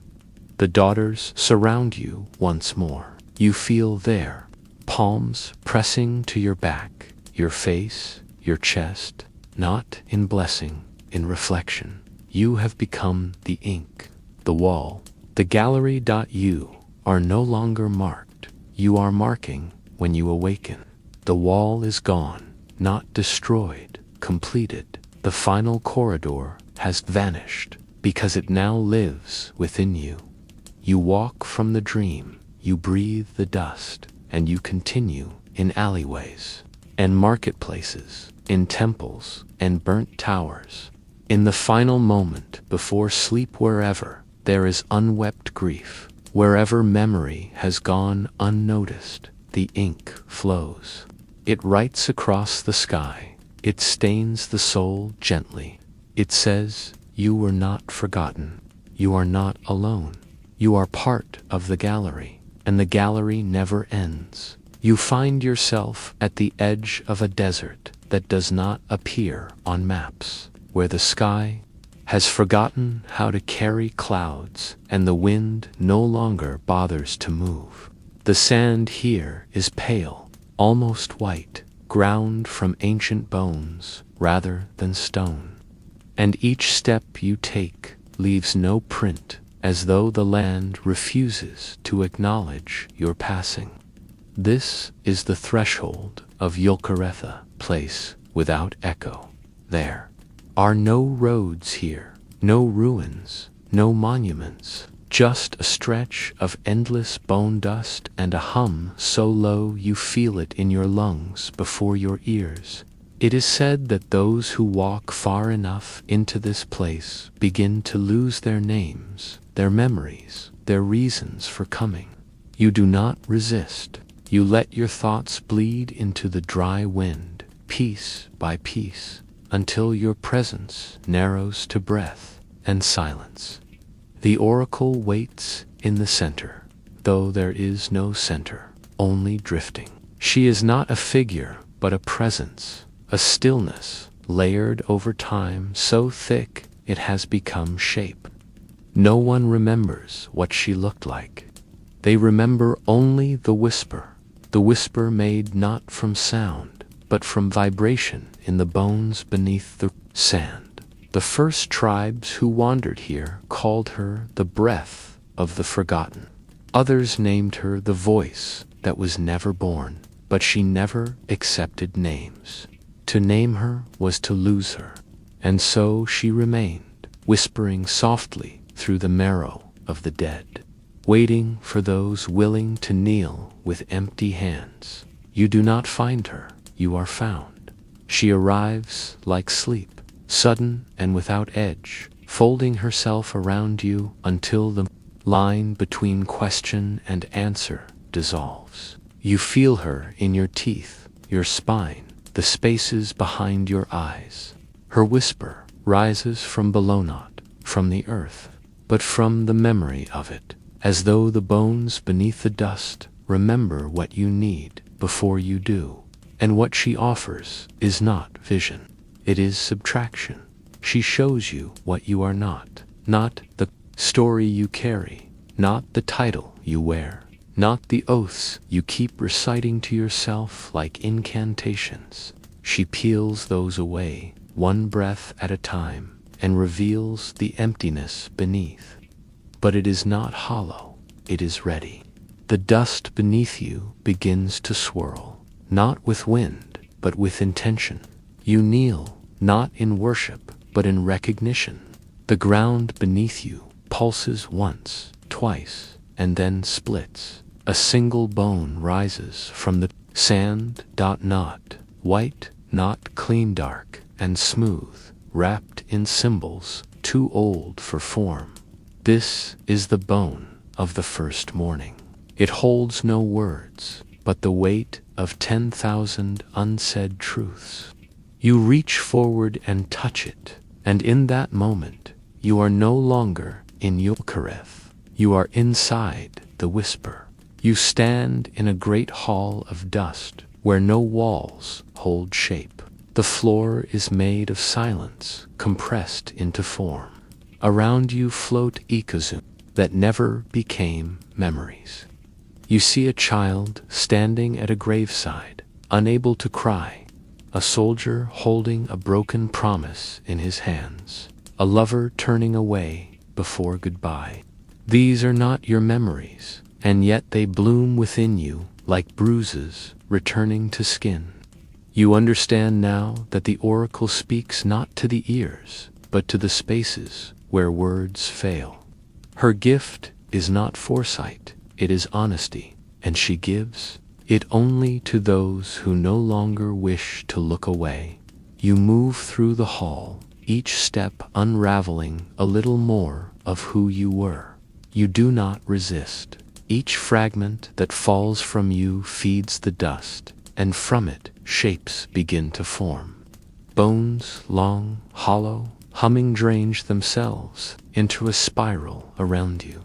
[SPEAKER 1] The daughters surround you once more. You feel their palms pressing to your back, your face, your chest, not in blessing, in reflection. You have become the ink, the wall. The gallery. You are no longer marked. You are marking when you awaken. The wall is gone, not destroyed, completed. The final corridor has vanished because it now lives within you. You walk from the dream, you breathe the dust, and you continue in alleyways and marketplaces, in temples and burnt towers. In the final moment before sleep, wherever there is unwept grief, wherever memory has gone unnoticed, the ink flows. It writes across the sky. It stains the soul gently. It says, you were not forgotten. You are not alone. You are part of the gallery, and the gallery never ends. You find yourself at the edge of a desert that does not appear on maps, where the sky has forgotten how to carry clouds, and the wind no longer bothers to move. The sand here is pale, almost white, ground from ancient bones rather than stone. And each step you take leaves no print, as though the land refuses to acknowledge your passing. This is the threshold of Yulkaretha, place without echo. There are no roads here, no ruins, no monuments, just a stretch of endless bone dust and a hum so low you feel it in your lungs before your ears. It is said that those who walk far enough into this place begin to lose their names, their memories, their reasons for coming. You do not resist. You let your thoughts bleed into the dry wind, piece by piece, until your presence narrows to breath and silence. The oracle waits in the center, though there is no center, only drifting. She is not a figure, but a presence, a stillness, layered over time so thick it has become shape. No one remembers what she looked like. They remember only the whisper, the whisper made not from sound, but from vibration in the bones beneath the sand. The first tribes who wandered here called her the breath of the forgotten. Others named her the voice that was never born, but she never accepted names. To name her was to lose her, and so she remained, whispering softly through the marrow of the dead, waiting for those willing to kneel with empty hands. You do not find her, you are found. She arrives like sleep, sudden and without edge, folding herself around you until the line between question and answer dissolves. You feel her in your teeth, your spine, the spaces behind your eyes. Her whisper rises from below, not from the earth, but from the memory of it, as though the bones beneath the dust remember what you need before you do. And what she offers is not vision, it is subtraction. She shows you what you are not the story you carry, not the title you wear, not the oaths you keep reciting to yourself like incantations. She peels those away, one breath at a time, and reveals the emptiness beneath. But it is not hollow, it is ready. The dust beneath you begins to swirl, not with wind, but with intention. You kneel, not in worship, but in recognition. The ground beneath you pulses once, twice, and then splits. A single bone rises from the sand, not white, not clean, dark and smooth, wrapped in symbols too old for form. This is the bone of the first morning. It holds no words, but the weight of 10,000 unsaid truths. You reach forward and touch it, and in that moment, you are no longer in Yulkareth. You are inside the whisper. You stand in a great hall of dust, where no walls hold shape. The floor is made of silence, compressed into form. Around you float ikazu that never became memories. You see a child standing at a graveside, unable to cry, a soldier holding a broken promise in his hands, a lover turning away before goodbye. These are not your memories, and yet they bloom within you like bruises returning to skin. You understand now that the oracle speaks not to the ears, but to the spaces where words fail. Her gift is not foresight, it is honesty, and she gives it only to those who no longer wish to look away. You move through the hall, each step unraveling a little more of who you were. You do not resist. Each fragment that falls from you feeds the dust, and from it shapes begin to form. Bones, long, hollow, humming, drain themselves into a spiral around you.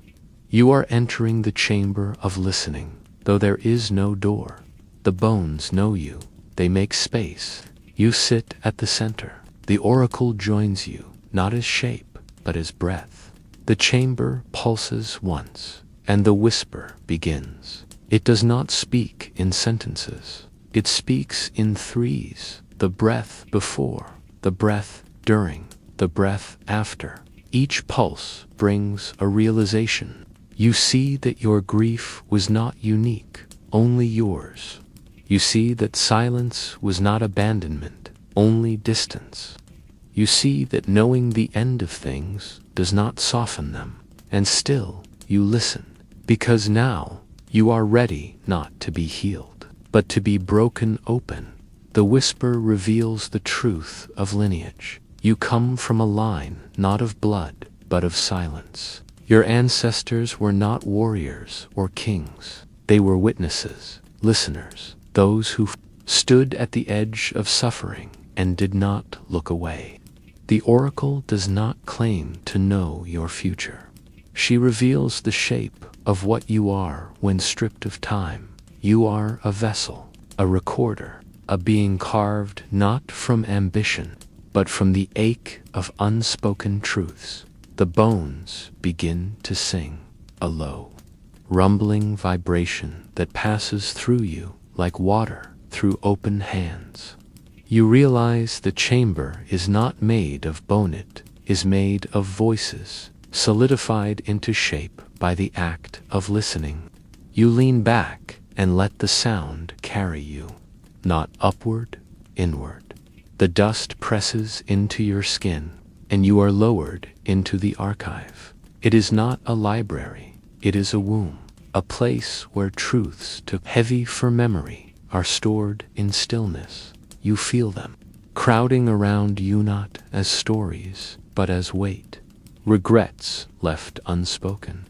[SPEAKER 1] You are entering the chamber of listening, though there is no door. The bones know you. They make space. You sit at the center. The oracle joins you, not as shape, but as breath. The chamber pulses once, and the whisper begins. It does not speak in sentences. It speaks in threes: the breath before, the breath during, the breath after. Each pulse brings a realization. You see that your grief was not unique, only yours. You see that silence was not abandonment, only distance. You see that knowing the end of things does not soften them, and still you listen, because now you are ready not to be healed, but to be broken open. The whisper reveals the truth of lineage. You come from a line not of blood, but of silence. Your ancestors were not warriors or kings. They were witnesses, listeners, those who stood at the edge of suffering and did not look away. The oracle does not claim to know your future. She reveals the shape of what you are when stripped of time. You are a vessel, a recorder, a being carved not from ambition, but from the ache of unspoken truths. The bones begin to sing, a low, rumbling vibration that passes through you like water through open hands. You realize the chamber is not made of bone, it is made of voices, solidified into shape by the act of listening. You lean back and let the sound carry you, not upward, inward. The dust presses into your skin, and you are lowered into the archive. It is not a library, it is a womb, a place where truths too heavy for memory are stored in stillness. You feel them, crowding around you not as stories, but as weight. Regrets left unspoken,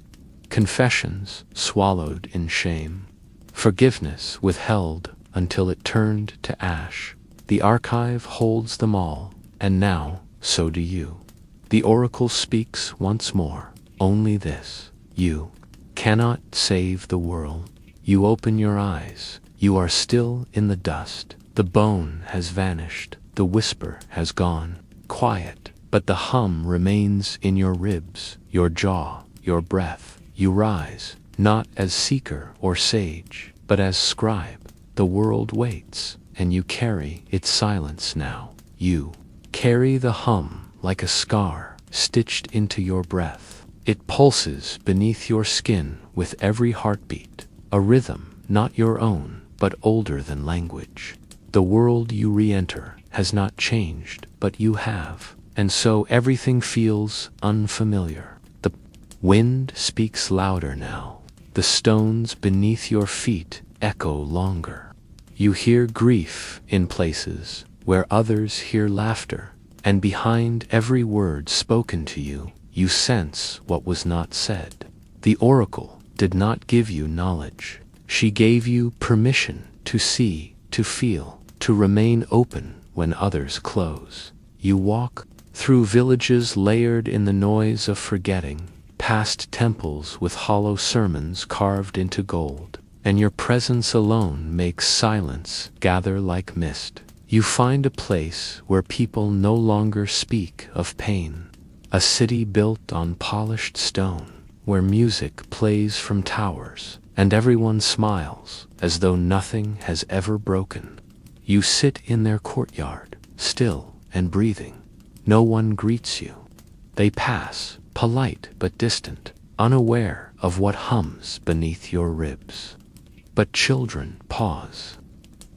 [SPEAKER 1] confessions swallowed in shame, forgiveness withheld until it turned to ash. The archive holds them all, and now so do you. The oracle speaks once more, only this: you cannot save the world. You open your eyes, you are still in the dust. The bone has vanished, the whisper has gone, quiet, but the hum remains in your ribs, your jaw, your breath. You rise, not as seeker or sage, but as scribe. The world waits, and you carry its silence now. You carry the hum like a scar stitched into your breath. It pulses beneath your skin with every heartbeat, a rhythm not your own, but older than language. The world you re-enter has not changed, but you have, and so everything feels unfamiliar. The wind speaks louder now. The stones beneath your feet echo longer. You hear grief in places where others hear laughter, and behind every word spoken to you, you sense what was not said. The oracle did not give you knowledge. She gave you permission to see, to feel, to remain open when others close. You walk through villages layered in the noise of forgetting, past temples with hollow sermons carved into gold, and your presence alone makes silence gather like mist. You find a place where people no longer speak of pain, a city built on polished stone, where music plays from towers, and everyone smiles as though nothing has ever broken. You sit in their courtyard, still and breathing. No one greets you. They pass, polite but distant, unaware of what hums beneath your ribs. But children pause.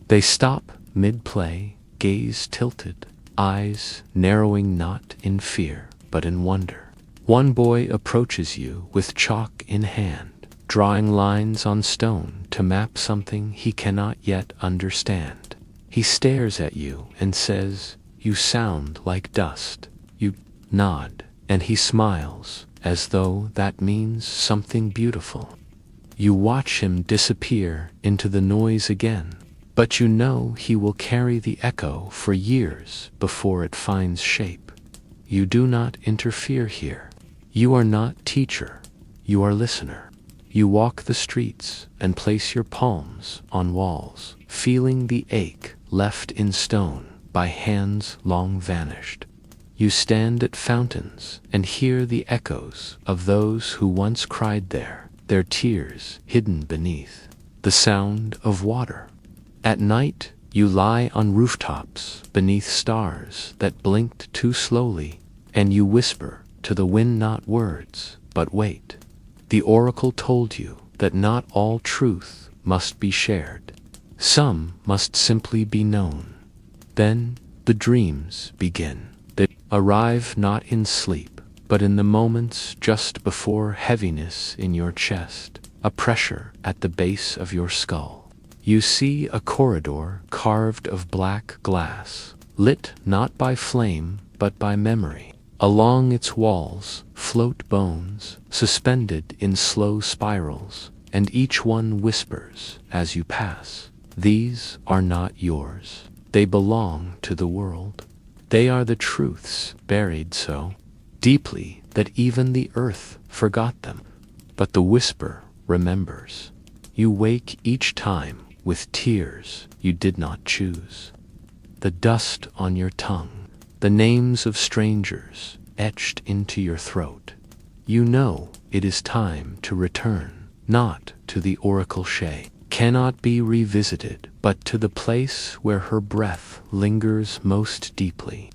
[SPEAKER 1] They stop mid-play, gaze tilted, eyes narrowing not in fear, but in wonder. One boy approaches you with chalk in hand, drawing lines on stone to map something he cannot yet understand. He stares at you and says, "You sound like dust." You nod, and he smiles, as though that means something beautiful. You watch him disappear into the noise again, but you know he will carry the echo for years before it finds shape. You do not interfere here. You are not teacher, you are listener. You walk the streets and place your palms on walls, feeling the ache left in stone by hands long vanished. You stand at fountains and hear the echoes of those who once cried there, their tears hidden beneath the sound of water. At night, you lie on rooftops beneath stars that blinked too slowly, and you whisper to the wind not words, but wait. The oracle told you that not all truth must be shared. Some must simply be known. Then the dreams begin. They arrive not in sleep, but in the moments just before heaviness in your chest, a pressure at the base of your skull. You see a corridor carved of black glass, lit not by flame but by memory. Along its walls float bones, suspended in slow spirals, and each one whispers as you pass. These are not yours. They belong to the world. They are the truths buried so deeply that even the earth forgot them. But the whisper remembers. You wake each time with tears you did not choose. The dust on your tongue, the names of strangers etched into your throat. You know it is time to return, not to the oracle cave cannot be revisited, but to the place where her breath lingers most deeply.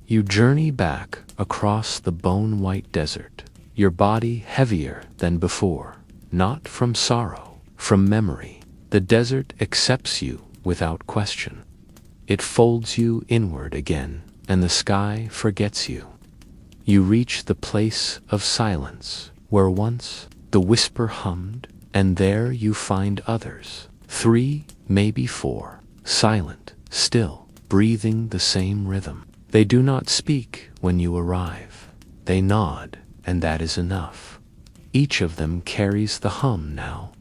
[SPEAKER 1] You journey back across the bone-white desert, your body heavier than before, not from sorrow, from memory. The desert accepts you without question. It folds you inward again, and the sky forgets you. You reach the place of silence, where once the whisper hummed, and there you find others, 3, maybe 4, silent, still, breathing the same rhythm. They do not speak when you arrive. They nod, and that is enough. Each of them carries the hum now.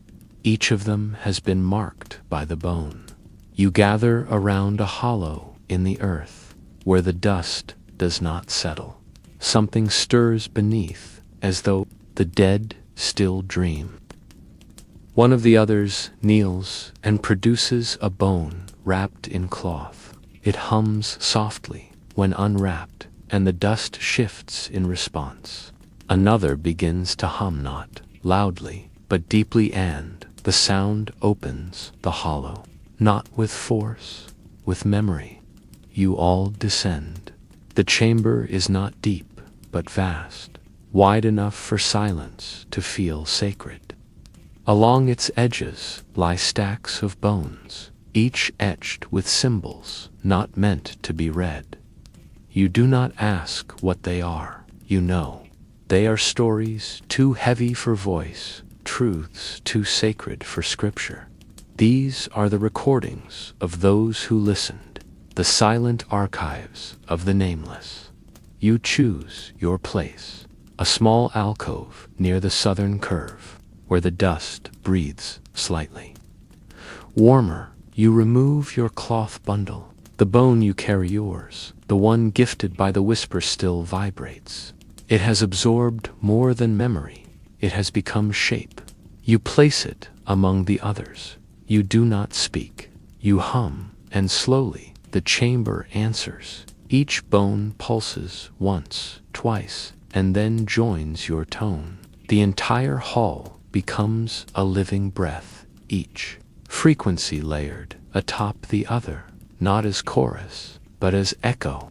[SPEAKER 1] Each of them has been marked by the bone. You gather around a hollow in the earth, where the dust does not settle. Something stirs beneath, as though the dead still dream. One of the others kneels and produces a bone wrapped in cloth. It hums softly when unwrapped, and the dust shifts in response. Another begins to hum, not loudly, but deeply, and the sound opens the hollow. Not with force, with memory. You all descend. The chamber is not deep, but vast, wide enough for silence to feel sacred. Along its edges lie stacks of bones, each etched with symbols not meant to be read. You do not ask what they are, you know. They are stories too heavy for voice, truths too sacred for scripture. These are the recordings of those who listened, the silent archives of the nameless. You choose your place, a small alcove near the southern curve, where the dust breathes slightly. Warmer, you remove your cloth bundle. The bone you carry, yours, the one gifted by the whisper, still vibrates. It has absorbed more than memory. It has become shape. You place it among the others. You do not speak. You hum, and slowly the chamber answers. Each bone pulses once, twice, and then joins your tone. The entire hall becomes a living breath, each frequency layered atop the other, not as chorus, but as echo.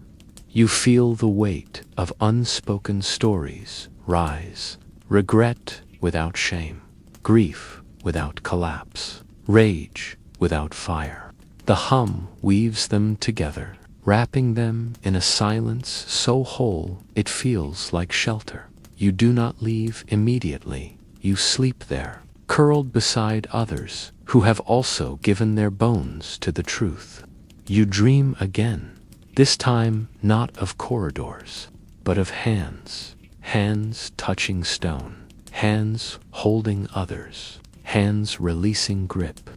[SPEAKER 1] You feel the weight of unspoken stories rise, regret without shame, grief without collapse, rage without fire. The hum weaves them together, wrapping them in a silence so whole it feels like shelter. You do not leave immediately. You sleep there, curled beside others who have also given their bones to the truth. You dream again, this time not of corridors, but of hands, hands touching stone, hands holding others, hands releasing grip.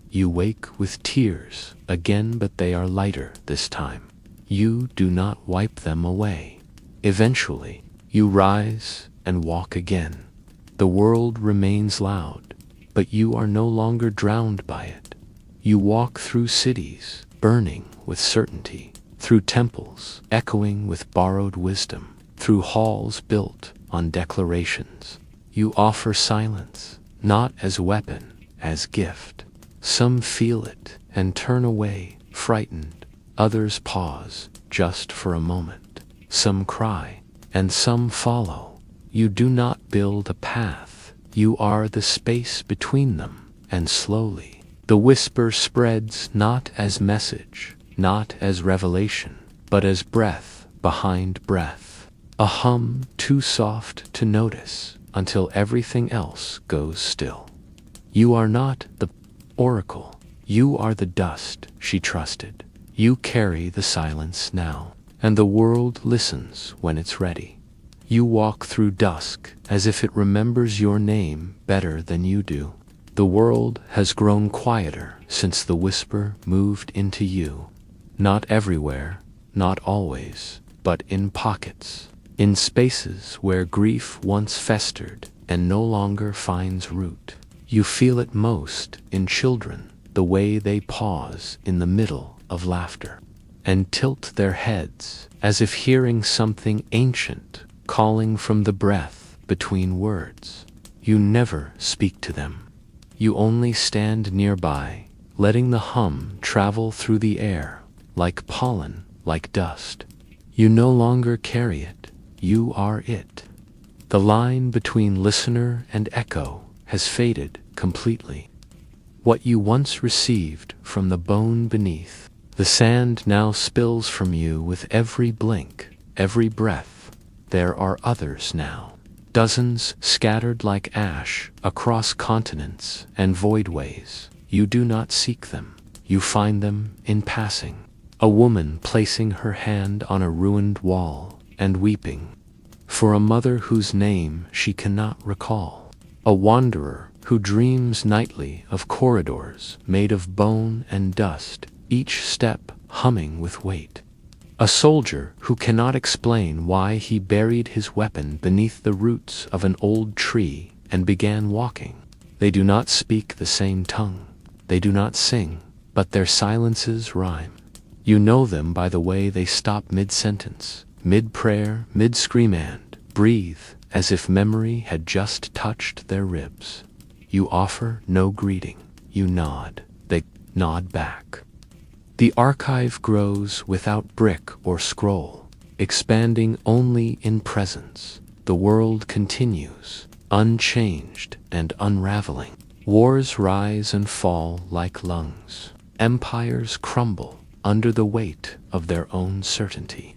[SPEAKER 1] You wake with tears again, but they are lighter this time. You do not wipe them away. Eventually, you rise and walk again. The world remains loud, but you are no longer drowned by it. You walk through cities, burning with certainty, through temples echoing with borrowed wisdom, through halls built on declarations. You offer silence, not as weapon, as gift. Some feel it and turn away, frightened. Others pause, just for a moment. Some cry, and some follow. You do not build a path. You are the space between them, and slowly, the whisper spreads, not as message, not as revelation, but as breath behind breath. A hum too soft to notice until everything else goes still. You are not the oracle. You are the dust she trusted. You carry the silence now, and the world listens when it's ready. You walk through dusk as if it remembers your name better than you do. The world has grown quieter since the whisper moved into you. Not everywhere, not always, but in pockets, in spaces where grief once festered and no longer finds root. You feel it most in children, the way they pause in the middle of laughter and tilt their heads as if hearing something ancient calling from the breath between words. You never speak to them. You only stand nearby, letting the hum travel through the air, like pollen, like dust. You no longer carry it, you are it. The line between listener and echo has faded completely. What you once received from the bone beneath, the sand now spills from you with every blink, every breath. There are others now. Dozens scattered like ash across continents and voidways. You do not seek them. You find them in passing. A woman placing her hand on a ruined wall and weeping for a mother whose name she cannot recall. A wanderer who dreams nightly of corridors made of bone and dust, each step humming with weight. A soldier who cannot explain why he buried his weapon beneath the roots of an old tree and began walking. They do not speak the same tongue. They do not sing, but their silences rhyme. You know them by the way they stop mid-sentence, mid-prayer, mid-scream and breathe as if memory had just touched their ribs. You offer no greeting. You nod. They nod back. The archive grows without brick or scroll, expanding only in presence. The world continues, unchanged and unraveling. Wars rise and fall like lungs. Empires crumble under the weight of their own certainty.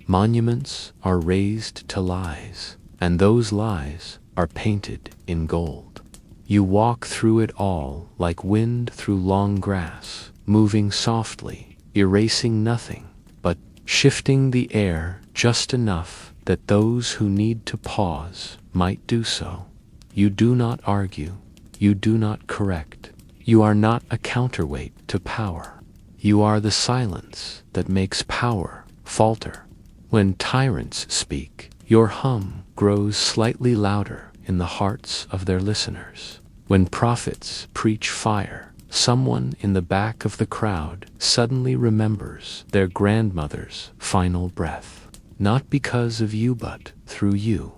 [SPEAKER 1] Monuments are raised to lies, and those lies are painted in gold. You walk through it all like wind through long grass, moving softly, erasing nothing, but shifting the air just enough that those who need to pause might do so. You do not argue. You do not correct. You are not a counterweight to power. You are the silence that makes power falter. When tyrants speak, your hum grows slightly louder in the hearts of their listeners. When prophets preach fire, someone in the back of the crowd suddenly remembers their grandmother's final breath. Not because of you, but through you.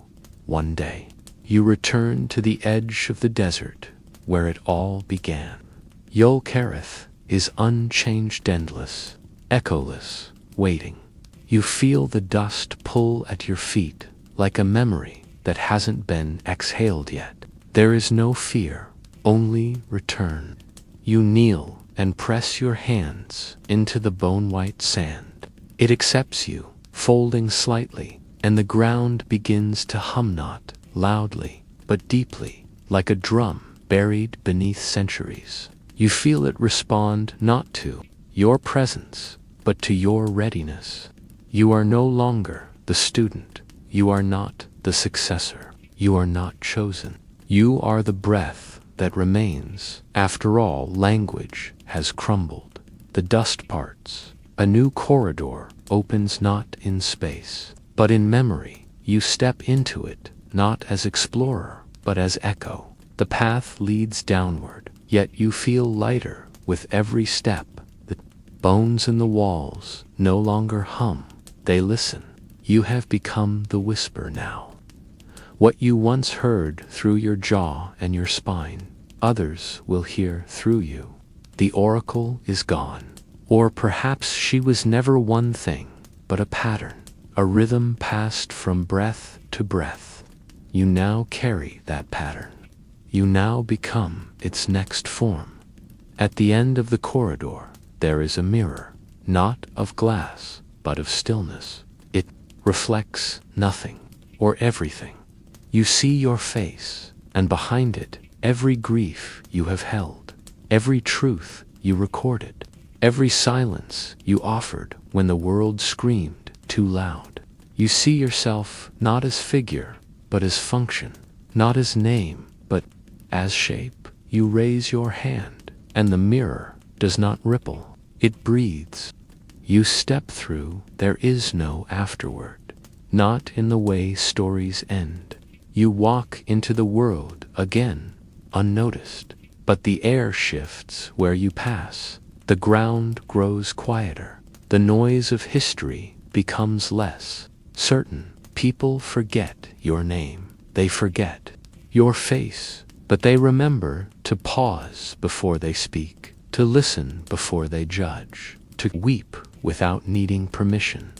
[SPEAKER 1] One day, you return to the edge of the desert where it all began. Yol-Kerith is unchanged, endless, echoless, waiting. You feel the dust pull at your feet like a memory that hasn't been exhaled yet. There is no fear, only return. You kneel and press your hands into the bone-white sand. It accepts you, folding slightly, and the ground begins to hum, not loudly, but deeply, like a drum buried beneath centuries. You feel it respond not to your presence, but to your readiness. You are no longer the student. You are not the successor. You are not chosen. You are the breath that remains. After all, language has crumbled. The dust parts. A new corridor opens, not in space, but in memory. You step into it, not as explorer, but as echo. The path leads downward, yet you feel lighter with every step. The bones in the walls no longer hum, they listen. You have become the whisper now. What you once heard through your jaw and your spine, others will hear through you. The oracle is gone. Or perhaps she was never one thing, but a pattern, a rhythm passed from breath to breath. You now carry that pattern. You now become its next form. At the end of the corridor, there is a mirror, not of glass, but of stillness. It reflects nothing, or everything. You see your face, and behind it, every grief you have held, every truth you recorded, every silence you offered when the world screamed too loud. You see yourself not as figure, but as function, not as name, but as shape. You raise your hand, and the mirror does not ripple, it breathes. You step through, there is no afterward, not in the way stories end. You walk into the world again, unnoticed, but the air shifts where you pass. The ground grows quieter. The noise of history becomes less. Certain people forget your name. They forget your face, But they remember to pause before they speak, to listen before they judge, to weep without needing permission.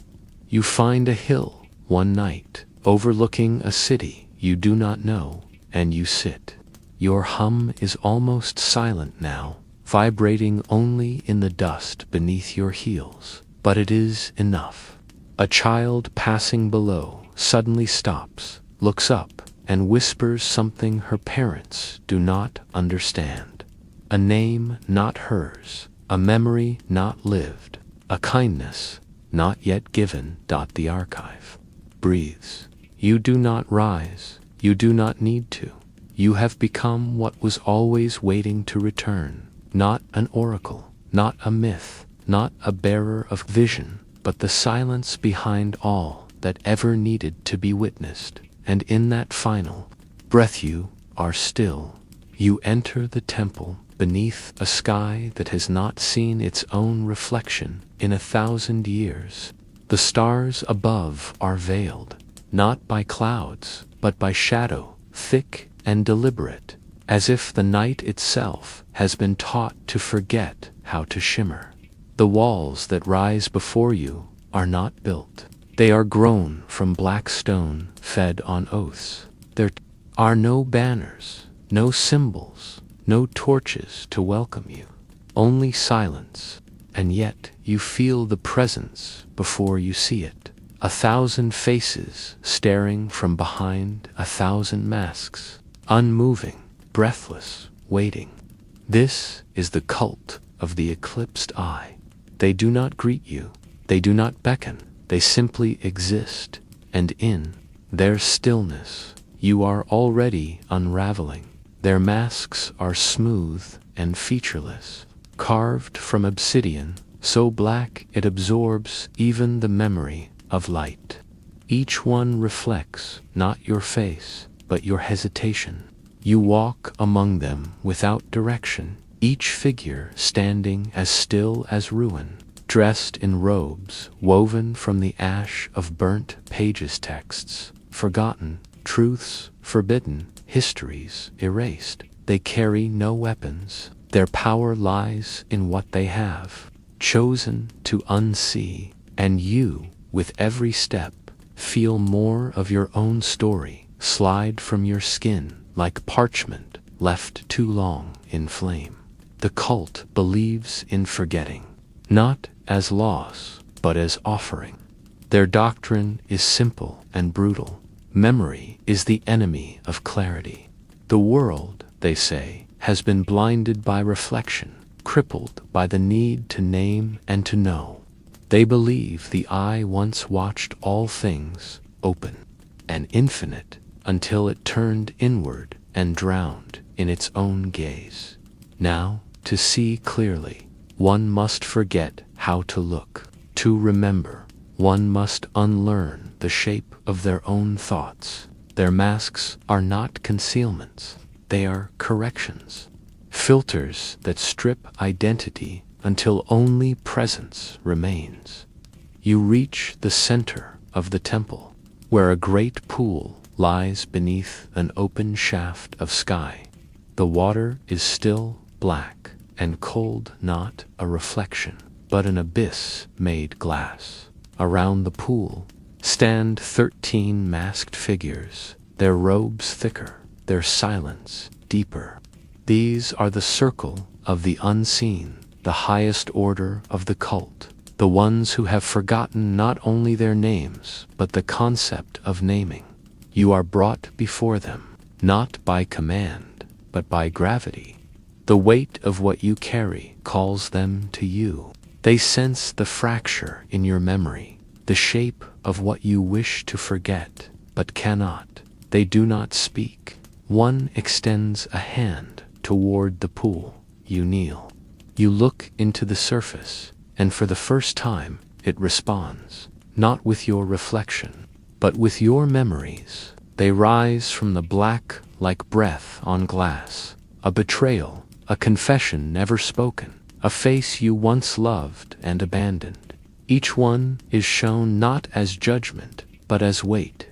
[SPEAKER 1] You find a hill one night, overlooking a city you do not know, and you sit. Your hum is almost silent now, vibrating only in the dust beneath your heels, but it is enough. A child passing below suddenly stops, looks up, and whispers something her parents do not understand. A name not hers, a memory not lived, a kindness not yet given. The archive breathes. You do not rise, you do not need to. You have become what was always waiting to return, not an oracle, not a myth, not a bearer of vision, but the silence behind all that ever needed to be witnessed. And in that final breath you are still. You enter the temple beneath a sky that has not seen its own reflection in 1,000 years. The stars above are veiled, not by clouds, but by shadow, thick and deliberate, as if the night itself has been taught to forget how to shimmer. The walls that rise before you are not built. They are grown from black stone fed on oaths. There are no banners, no symbols, no torches to welcome you. Only silence, and yet you feel the presence before you see it. 1,000 faces staring from behind 1,000 masks, unmoving, breathless, waiting. This is the cult of the eclipsed eye. They do not greet you, they do not beckon, they simply exist, and in their stillness you are already unraveling. Their masks are smooth and featureless, carved from obsidian, so black it absorbs even the memory of light. Each one reflects not your face, but your hesitation. You walk among them without direction, each figure standing as still as ruin, dressed in robes woven from the ash of burnt pages, texts forgotten, truths forbidden, histories erased. They carry no weapons. Their power lies in what they have chosen to unsee, and you, with every step, feel more of your own story slide from your skin like parchment left too long in flame. The cult believes in forgetting, not as loss, but as offering. Their doctrine is simple and brutal. Memory is the enemy of clarity. The world, they say, has been blinded by reflection, crippled by the need to name and to know. They believe the eye once watched all things open and infinite until it turned inward and drowned in its own gaze. Now, to see clearly, one must forget how to look. To remember, one must unlearn the shape of their own thoughts. Their masks are not concealments, they are corrections. Filters that strip identity until only presence remains. You reach the center of the temple, where a great pool lies beneath an open shaft of sky. The water is still black and cold, not a reflection, but an abyss made glass. Around the pool stand 13 masked figures, their robes thicker, their silence deeper. These are the circle of the unseen, the highest order of the cult, the ones who have forgotten not only their names, but the concept of naming. You are brought before them, not by command, but by gravity. The weight of what you carry calls them to you. They sense the fracture in your memory, the shape of what you wish to forget, but cannot. They do not speak. One extends a hand toward the pool. You kneel. You look into the surface, and for the first time, it responds, not with your reflection, but with your memories. They rise from the black like breath on glass, a betrayal, a confession never spoken, a face you once loved and abandoned. Each one is shown not as judgment, but as weight.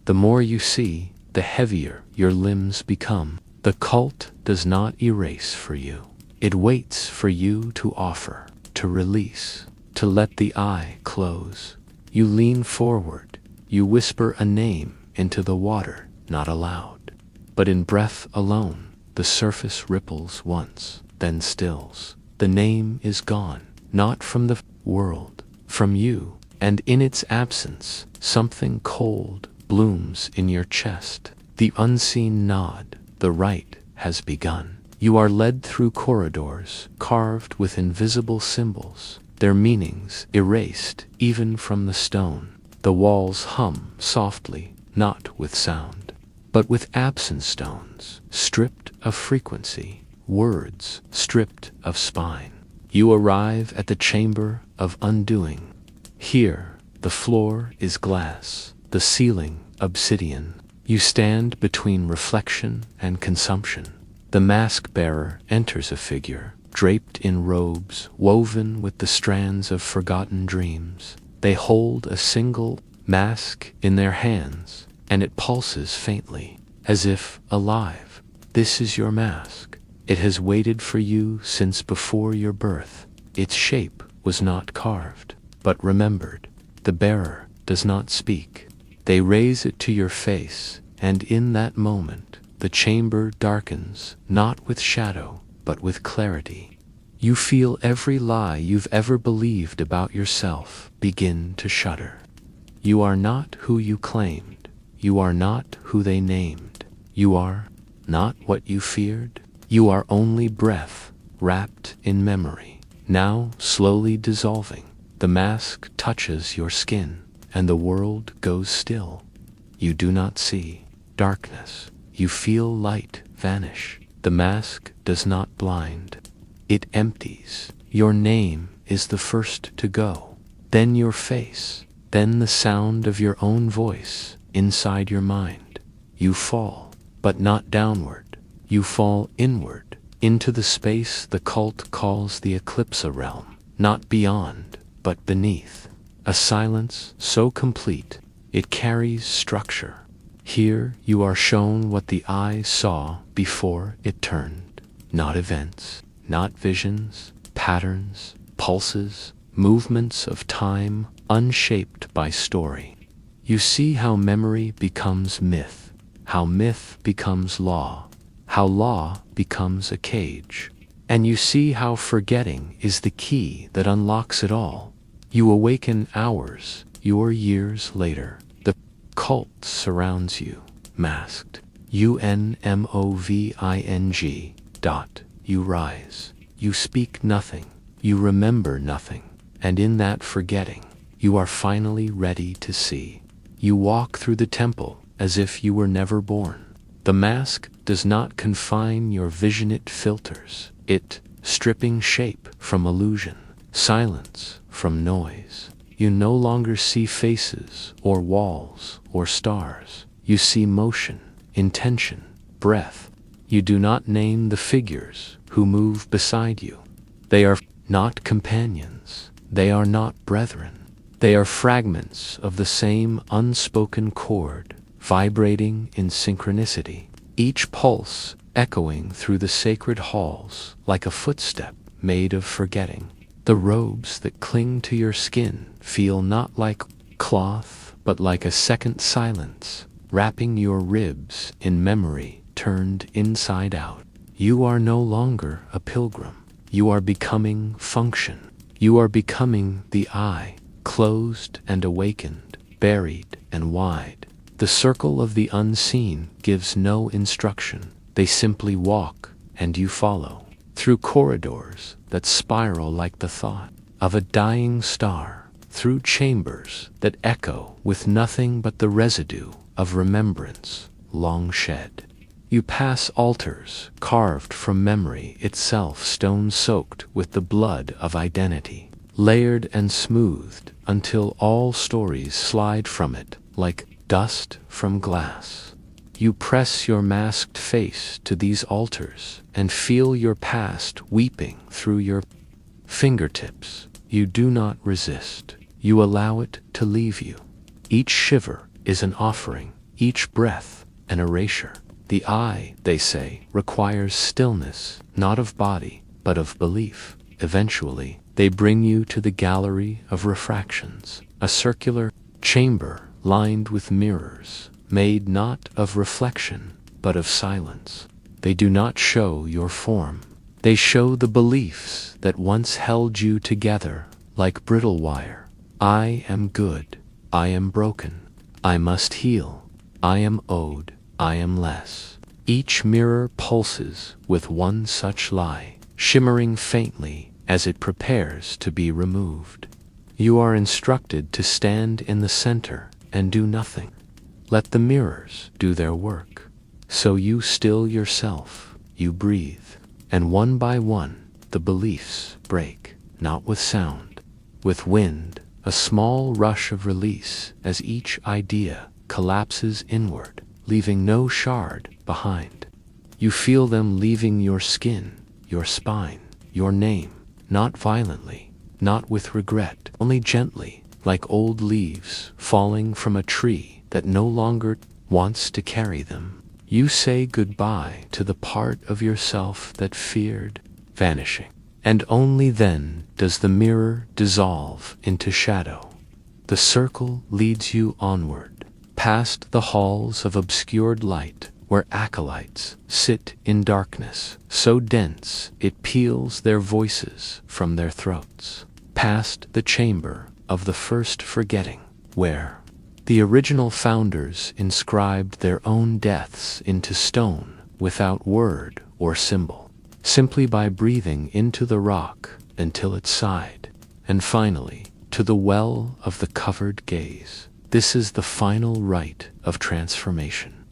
[SPEAKER 1] The more you see, the heavier your limbs become. The cult does not erase for you. It waits for you to offer, to release, to let the eye close. You lean forward, you whisper a name into the water, not aloud, but in breath alone. The surface ripples once, then stills. The name is gone, not from the world, from you, and in its absence, something cold blooms in your chest. The unseen nod, the rite has begun. You are led through corridors carved with invisible symbols, their meanings erased even from the stone. The walls hum softly, not with sound, but with absent stones, stripped of frequency, words stripped of spine. You arrive at the chamber of undoing. Here, the floor is glass, the ceiling obsidian. You stand between reflection and consumption. The mask bearer enters, a figure, draped in robes woven with the strands of forgotten dreams. They hold a single mask in their hands, and it pulses faintly, as if alive. This is your mask. It has waited for you since before your birth. Its shape was not carved, but remembered. The bearer does not speak. They raise it to your face, and in that moment, the chamber darkens, not with shadow, but with clarity. You feel every lie you've ever believed about yourself begin to shudder. You are not who you claimed. You are not who they named. You are not what you feared. You are only breath, wrapped in memory, now slowly dissolving. The mask touches your skin, and the world goes still. You do not see darkness. You feel light vanish. The mask does not blind. It empties. Your name is the first to go. Then your face. Then the sound of your own voice inside your mind. You fall, but not downward. You fall inward, into the space the cult calls the Eclipse realm. Not beyond, but beneath. A silence so complete, it carries structure. Here you are shown what the eye saw before it turned. Not events, not visions, patterns, pulses, movements of time unshaped by story. You see how memory becomes myth, how myth becomes law, how law becomes a cage. And you see how forgetting is the key that unlocks it all. You awaken hours, your years later. The cult surrounds you, masked. UNMOVING. You rise. You speak nothing. You remember nothing. And in that forgetting, you are finally ready to see. You walk through the temple as if you were never born. The mask does not confine your vision, it filters. It, stripping shape from illusion, silence from noise. You no longer see faces or walls or stars. You see motion, intention, breath. You do not name the figures who move beside you. They are not companions. They are not brethren. They are fragments of the same unspoken chord, vibrating in synchronicity, each pulse echoing through the sacred halls like a footstep made of forgetting. The robes that cling to your skin feel not like cloth, but like a second silence, wrapping your ribs in memory turned inside out. You are no longer a pilgrim. You are becoming function. You are becoming the eye, closed and awakened, buried and wide. The circle of the unseen gives no instruction. They simply walk, and you follow, through corridors that spiral like the thought of a dying star, through chambers that echo with nothing but the residue of remembrance long shed. You pass altars carved from memory itself, stone-soaked with the blood of identity, layered and smoothed until all stories slide from it like dust from glass. You press your masked face to these altars and feel your past weeping through your fingertips. You do not resist. You allow it to leave you. Each shiver is an offering, each breath an erasure. The eye, they say, requires stillness, not of body, but of belief. Eventually, they bring you to the gallery of refractions, a circular chamber lined with mirrors, made not of reflection, but of silence. They do not show your form. They show the beliefs that once held you together like brittle wire. I am good. I am broken. I must heal. I am owed. I am less. Each mirror pulses with one such lie, shimmering faintly as it prepares to be removed. You are instructed to stand in the center and do nothing. Let the mirrors do their work. So you still yourself, you breathe, and one by one the beliefs break, not with sound, with wind, a small rush of release as each idea collapses inward, leaving no shard behind. You feel them leaving your skin, your spine, your name, not violently, not with regret, only gently, like old leaves falling from a tree that no longer wants to carry them. You say goodbye to the part of yourself that feared vanishing, and only then does the mirror dissolve into shadow. The circle leads you onward, past the halls of obscured light, where acolytes sit in darkness so dense it peels their voices from their throats, past the chamber of the first forgetting, where the original founders inscribed their own deaths into stone without word or symbol, simply by breathing into the rock until it sighed, and finally to the well of the covered gaze. This is the final rite of transformation,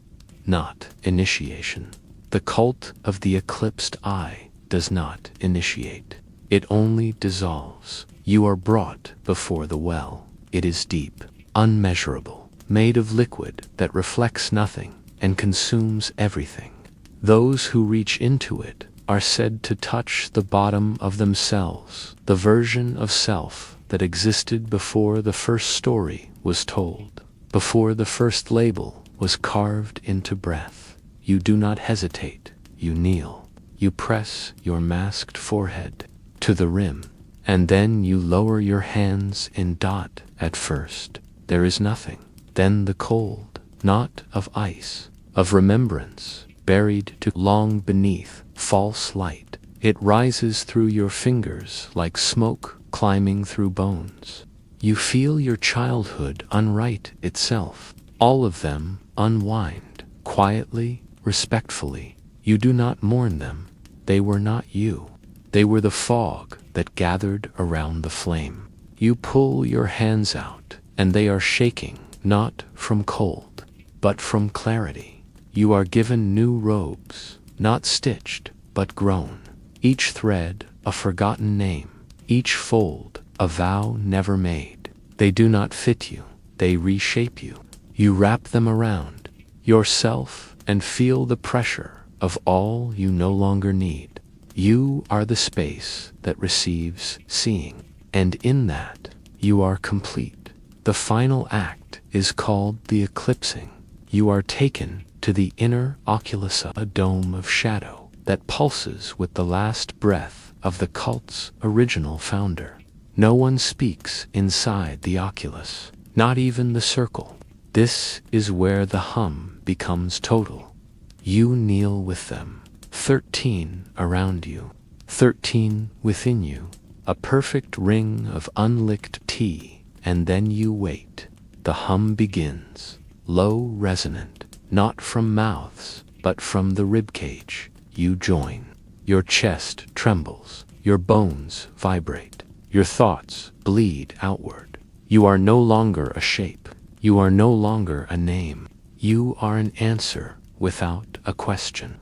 [SPEAKER 1] not initiation. The cult of the eclipsed eye does not initiate. It only dissolves. You are brought before the well. It is deep, unmeasurable, made of liquid that reflects nothing and consumes everything. Those who reach into it are said to touch the bottom of themselves, the version of self that existed before the first story was told, before the first label was carved into breath. You do not hesitate. You kneel. You press your masked forehead to the rim, and then you lower your hands in dot. At first, there is nothing. Then the cold, not of ice, of remembrance, buried too long beneath false light. It rises through your fingers like smoke climbing through bones. You feel your childhood unwrite itself, all of them unwind, quietly, respectfully. You do not mourn them. They were not you. They were the fog that gathered around the flame. You pull your hands out, and they are shaking, not from cold, but from clarity. You are given new robes, not stitched, but grown. Each thread a forgotten name, each fold a vow never made. They do not fit you. They reshape you. You wrap them around yourself and feel the pressure of all you no longer need. You are the space that receives seeing, and in that, you are complete. The final act is called the eclipsing. You are taken to the inner oculus, a dome of shadow that pulses with the last breath of the cult's original founder. No one speaks inside the oculus, not even the circle. This is where the hum becomes total. You kneel with them, 13 around you, 13 within you, a perfect ring of unlicked tea, and then you wait. The hum begins, low, resonant, not from mouths, but from the ribcage. You join. Your chest trembles, your bones vibrate, your thoughts bleed outward. You are no longer a shape. You are no longer a name. You are an answer without a question.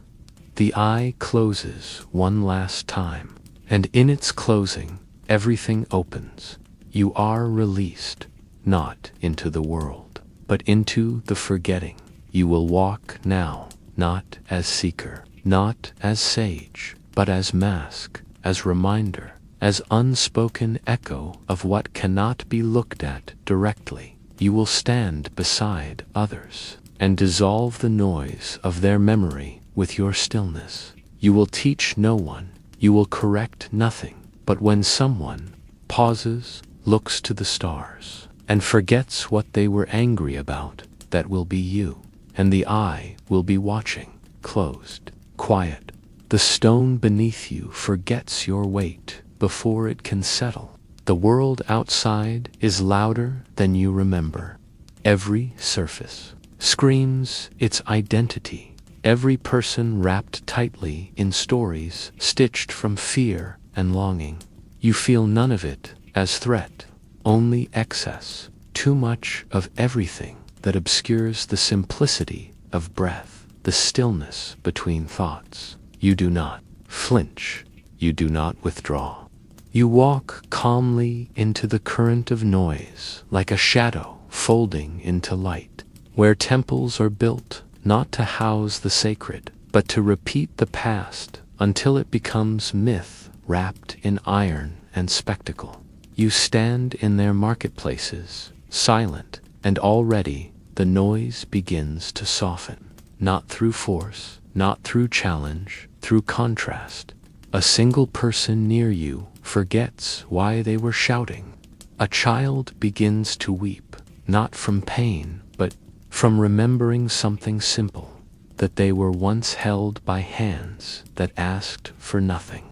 [SPEAKER 1] The eye closes one last time, and in its closing, everything opens. You are released, not into the world, but into the forgetting. You will walk now, not as seeker, not as sage, but as mask, as reminder, as unspoken echo of what cannot be looked at directly. You will stand beside others, and dissolve the noise of their memory with your stillness. You will teach no one, you will correct nothing, but when someone pauses, looks to the stars, and forgets what they were angry about, that will be you, and the eye will be watching, closed, quiet. The stone beneath you forgets your weight before it can settle. The world outside is louder than you remember. Every surface screams its identity. Every person wrapped tightly in stories stitched from fear and longing. You feel none of it as threat, only excess, too much of everything that obscures the simplicity of breath, the stillness between thoughts. You do not flinch, you do not withdraw. You walk calmly into the current of noise, like a shadow folding into light, where temples are built not to house the sacred, but to repeat the past until it becomes myth wrapped in iron and spectacle. You stand in their marketplaces, silent, and already the noise begins to soften, not through force, not through challenge, through contrast. A single person near you forgets why they were shouting. A child begins to weep, not from pain, but from remembering something simple, that they were once held by hands that asked for nothing.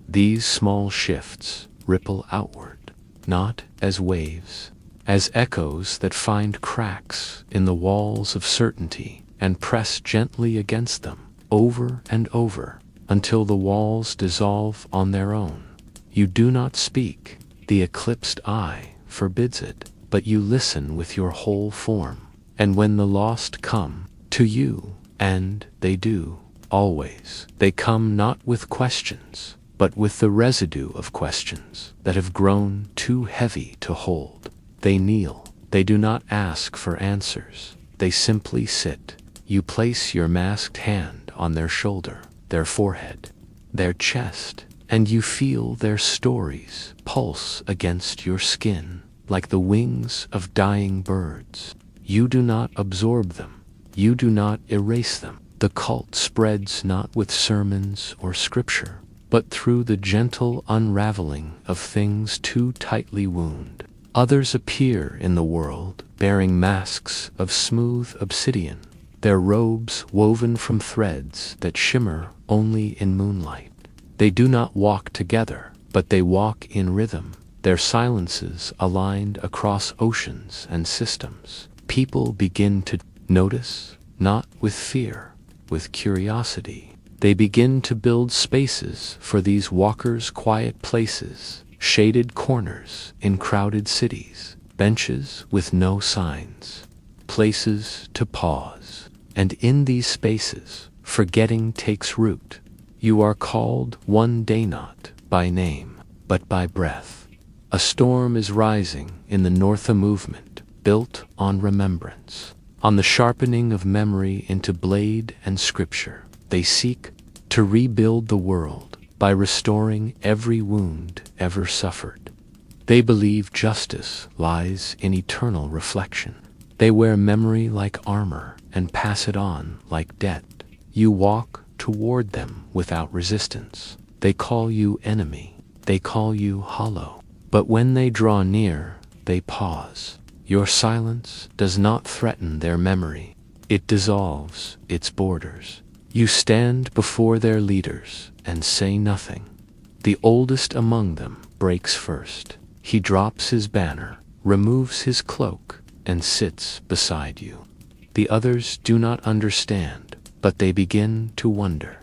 [SPEAKER 1] These small shifts ripple outward, not as waves, as echoes that find cracks in the walls of certainty and press gently against them, over and over, until the walls dissolve on their own. You do not speak, the eclipsed eye forbids it, but you listen with your whole form. And when the lost come to you, and they do, always, they come not with questions, but with the residue of questions that have grown too heavy to hold. They kneel, they do not ask for answers, they simply sit. You place your masked hand on their shoulder, their forehead, their chest, and you feel their stories pulse against your skin like the wings of dying birds. You do not absorb them, you do not erase them. The cult spreads not with sermons or scripture, but through the gentle unraveling of things too tightly wound. Others appear in the world bearing masks of smooth obsidian, their robes woven from threads that shimmer only in moonlight. They do not walk together, but they walk in rhythm, their silences aligned across oceans and systems. People begin to notice, not with fear, with curiosity. They begin to build spaces for these walkers' quiet places, shaded corners in crowded cities, benches with no signs, places to pause. And in these spaces, forgetting takes root. You are called one day not by name, but by breath. A storm is rising in the North, a movement built on remembrance, on the sharpening of memory into blade and scripture. They seek to rebuild the world by restoring every wound ever suffered. They believe justice lies in eternal reflection. They wear memory like armor and pass it on like debt. You walk toward them without resistance. They call you enemy. They call you hollow. But when they draw near, they pause. Your silence does not threaten their memory. It dissolves its borders. You stand before their leaders and say nothing. The oldest among them breaks first. He drops his banner, removes his cloak, and sits beside you. The others do not understand, but they begin to wonder.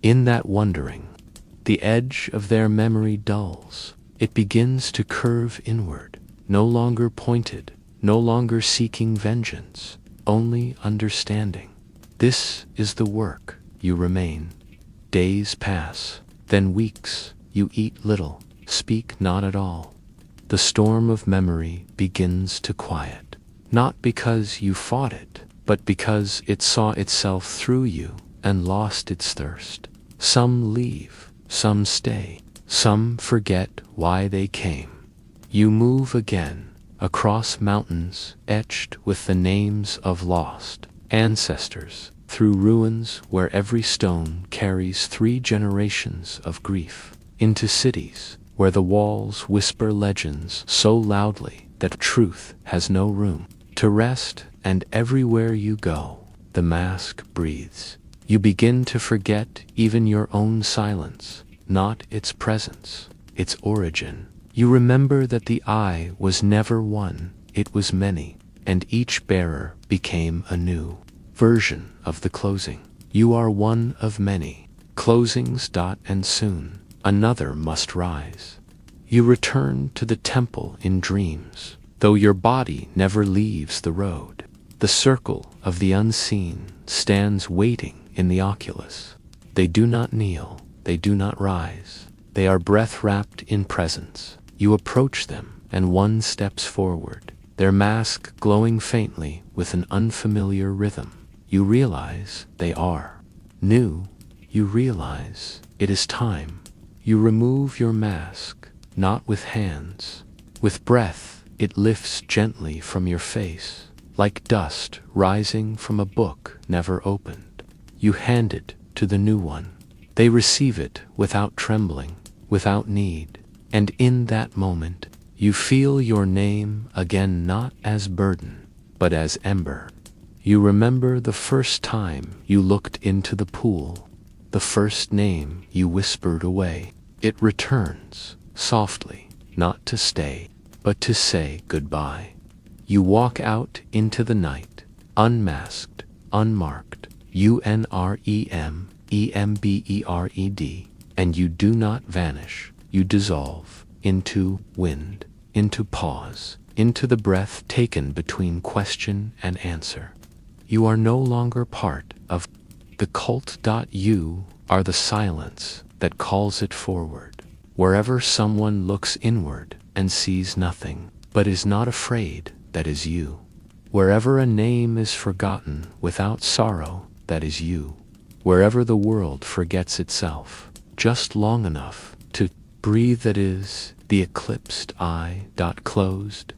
[SPEAKER 1] In that wondering, the edge of their memory dulls. It begins to curve inward, no longer pointed, no longer seeking vengeance, only understanding. This is the work. You remain. Days pass, then weeks. You eat little, speak not at all. The storm of memory begins to quiet, not because you fought it, but because it saw itself through you and lost its thirst. Some leave, some stay, some forget why they came. You move again, across mountains etched with the names of lost, ancestors, through ruins where every stone carries 3 generations of grief, into cities where the walls whisper legends so loudly that truth has no room to rest, and everywhere you go, the mask breathes. You begin to forget even your own silence, not its presence, its origin. You remember that the eye was never one, it was many, and each bearer became a new version of the closing. You are one of many closings. And soon another must rise. You return to the temple in dreams, though your body never leaves the road. The circle of the unseen stands waiting in the oculus. They do not kneel, they do not rise. They are breath-wrapped in presence. You approach them, and one steps forward, their mask glowing faintly with an unfamiliar rhythm. You realize they are new. You realize it is time. You remove your mask, not with hands. With breath, it lifts gently from your face, like dust rising from a book never opened. You hand it to the new one. They receive it without trembling, without need, and in that moment, you feel your name again, not as burden, but as ember. You remember the first time you looked into the pool, the first name you whispered away. It returns, softly, not to stay, but to say goodbye. You walk out into the night, unmasked, unmarked, UNREMEMBERED, and you do not vanish, you dissolve into wind, into pause, into the breath taken between question and answer. You are no longer part of the cult. You are the silence that calls it forward. Wherever someone looks inward and sees nothing, but is not afraid, that is you. Wherever a name is forgotten without sorrow, that is you. Wherever the world forgets itself, just long enough to breathe, that is the eclipsed eye. Closed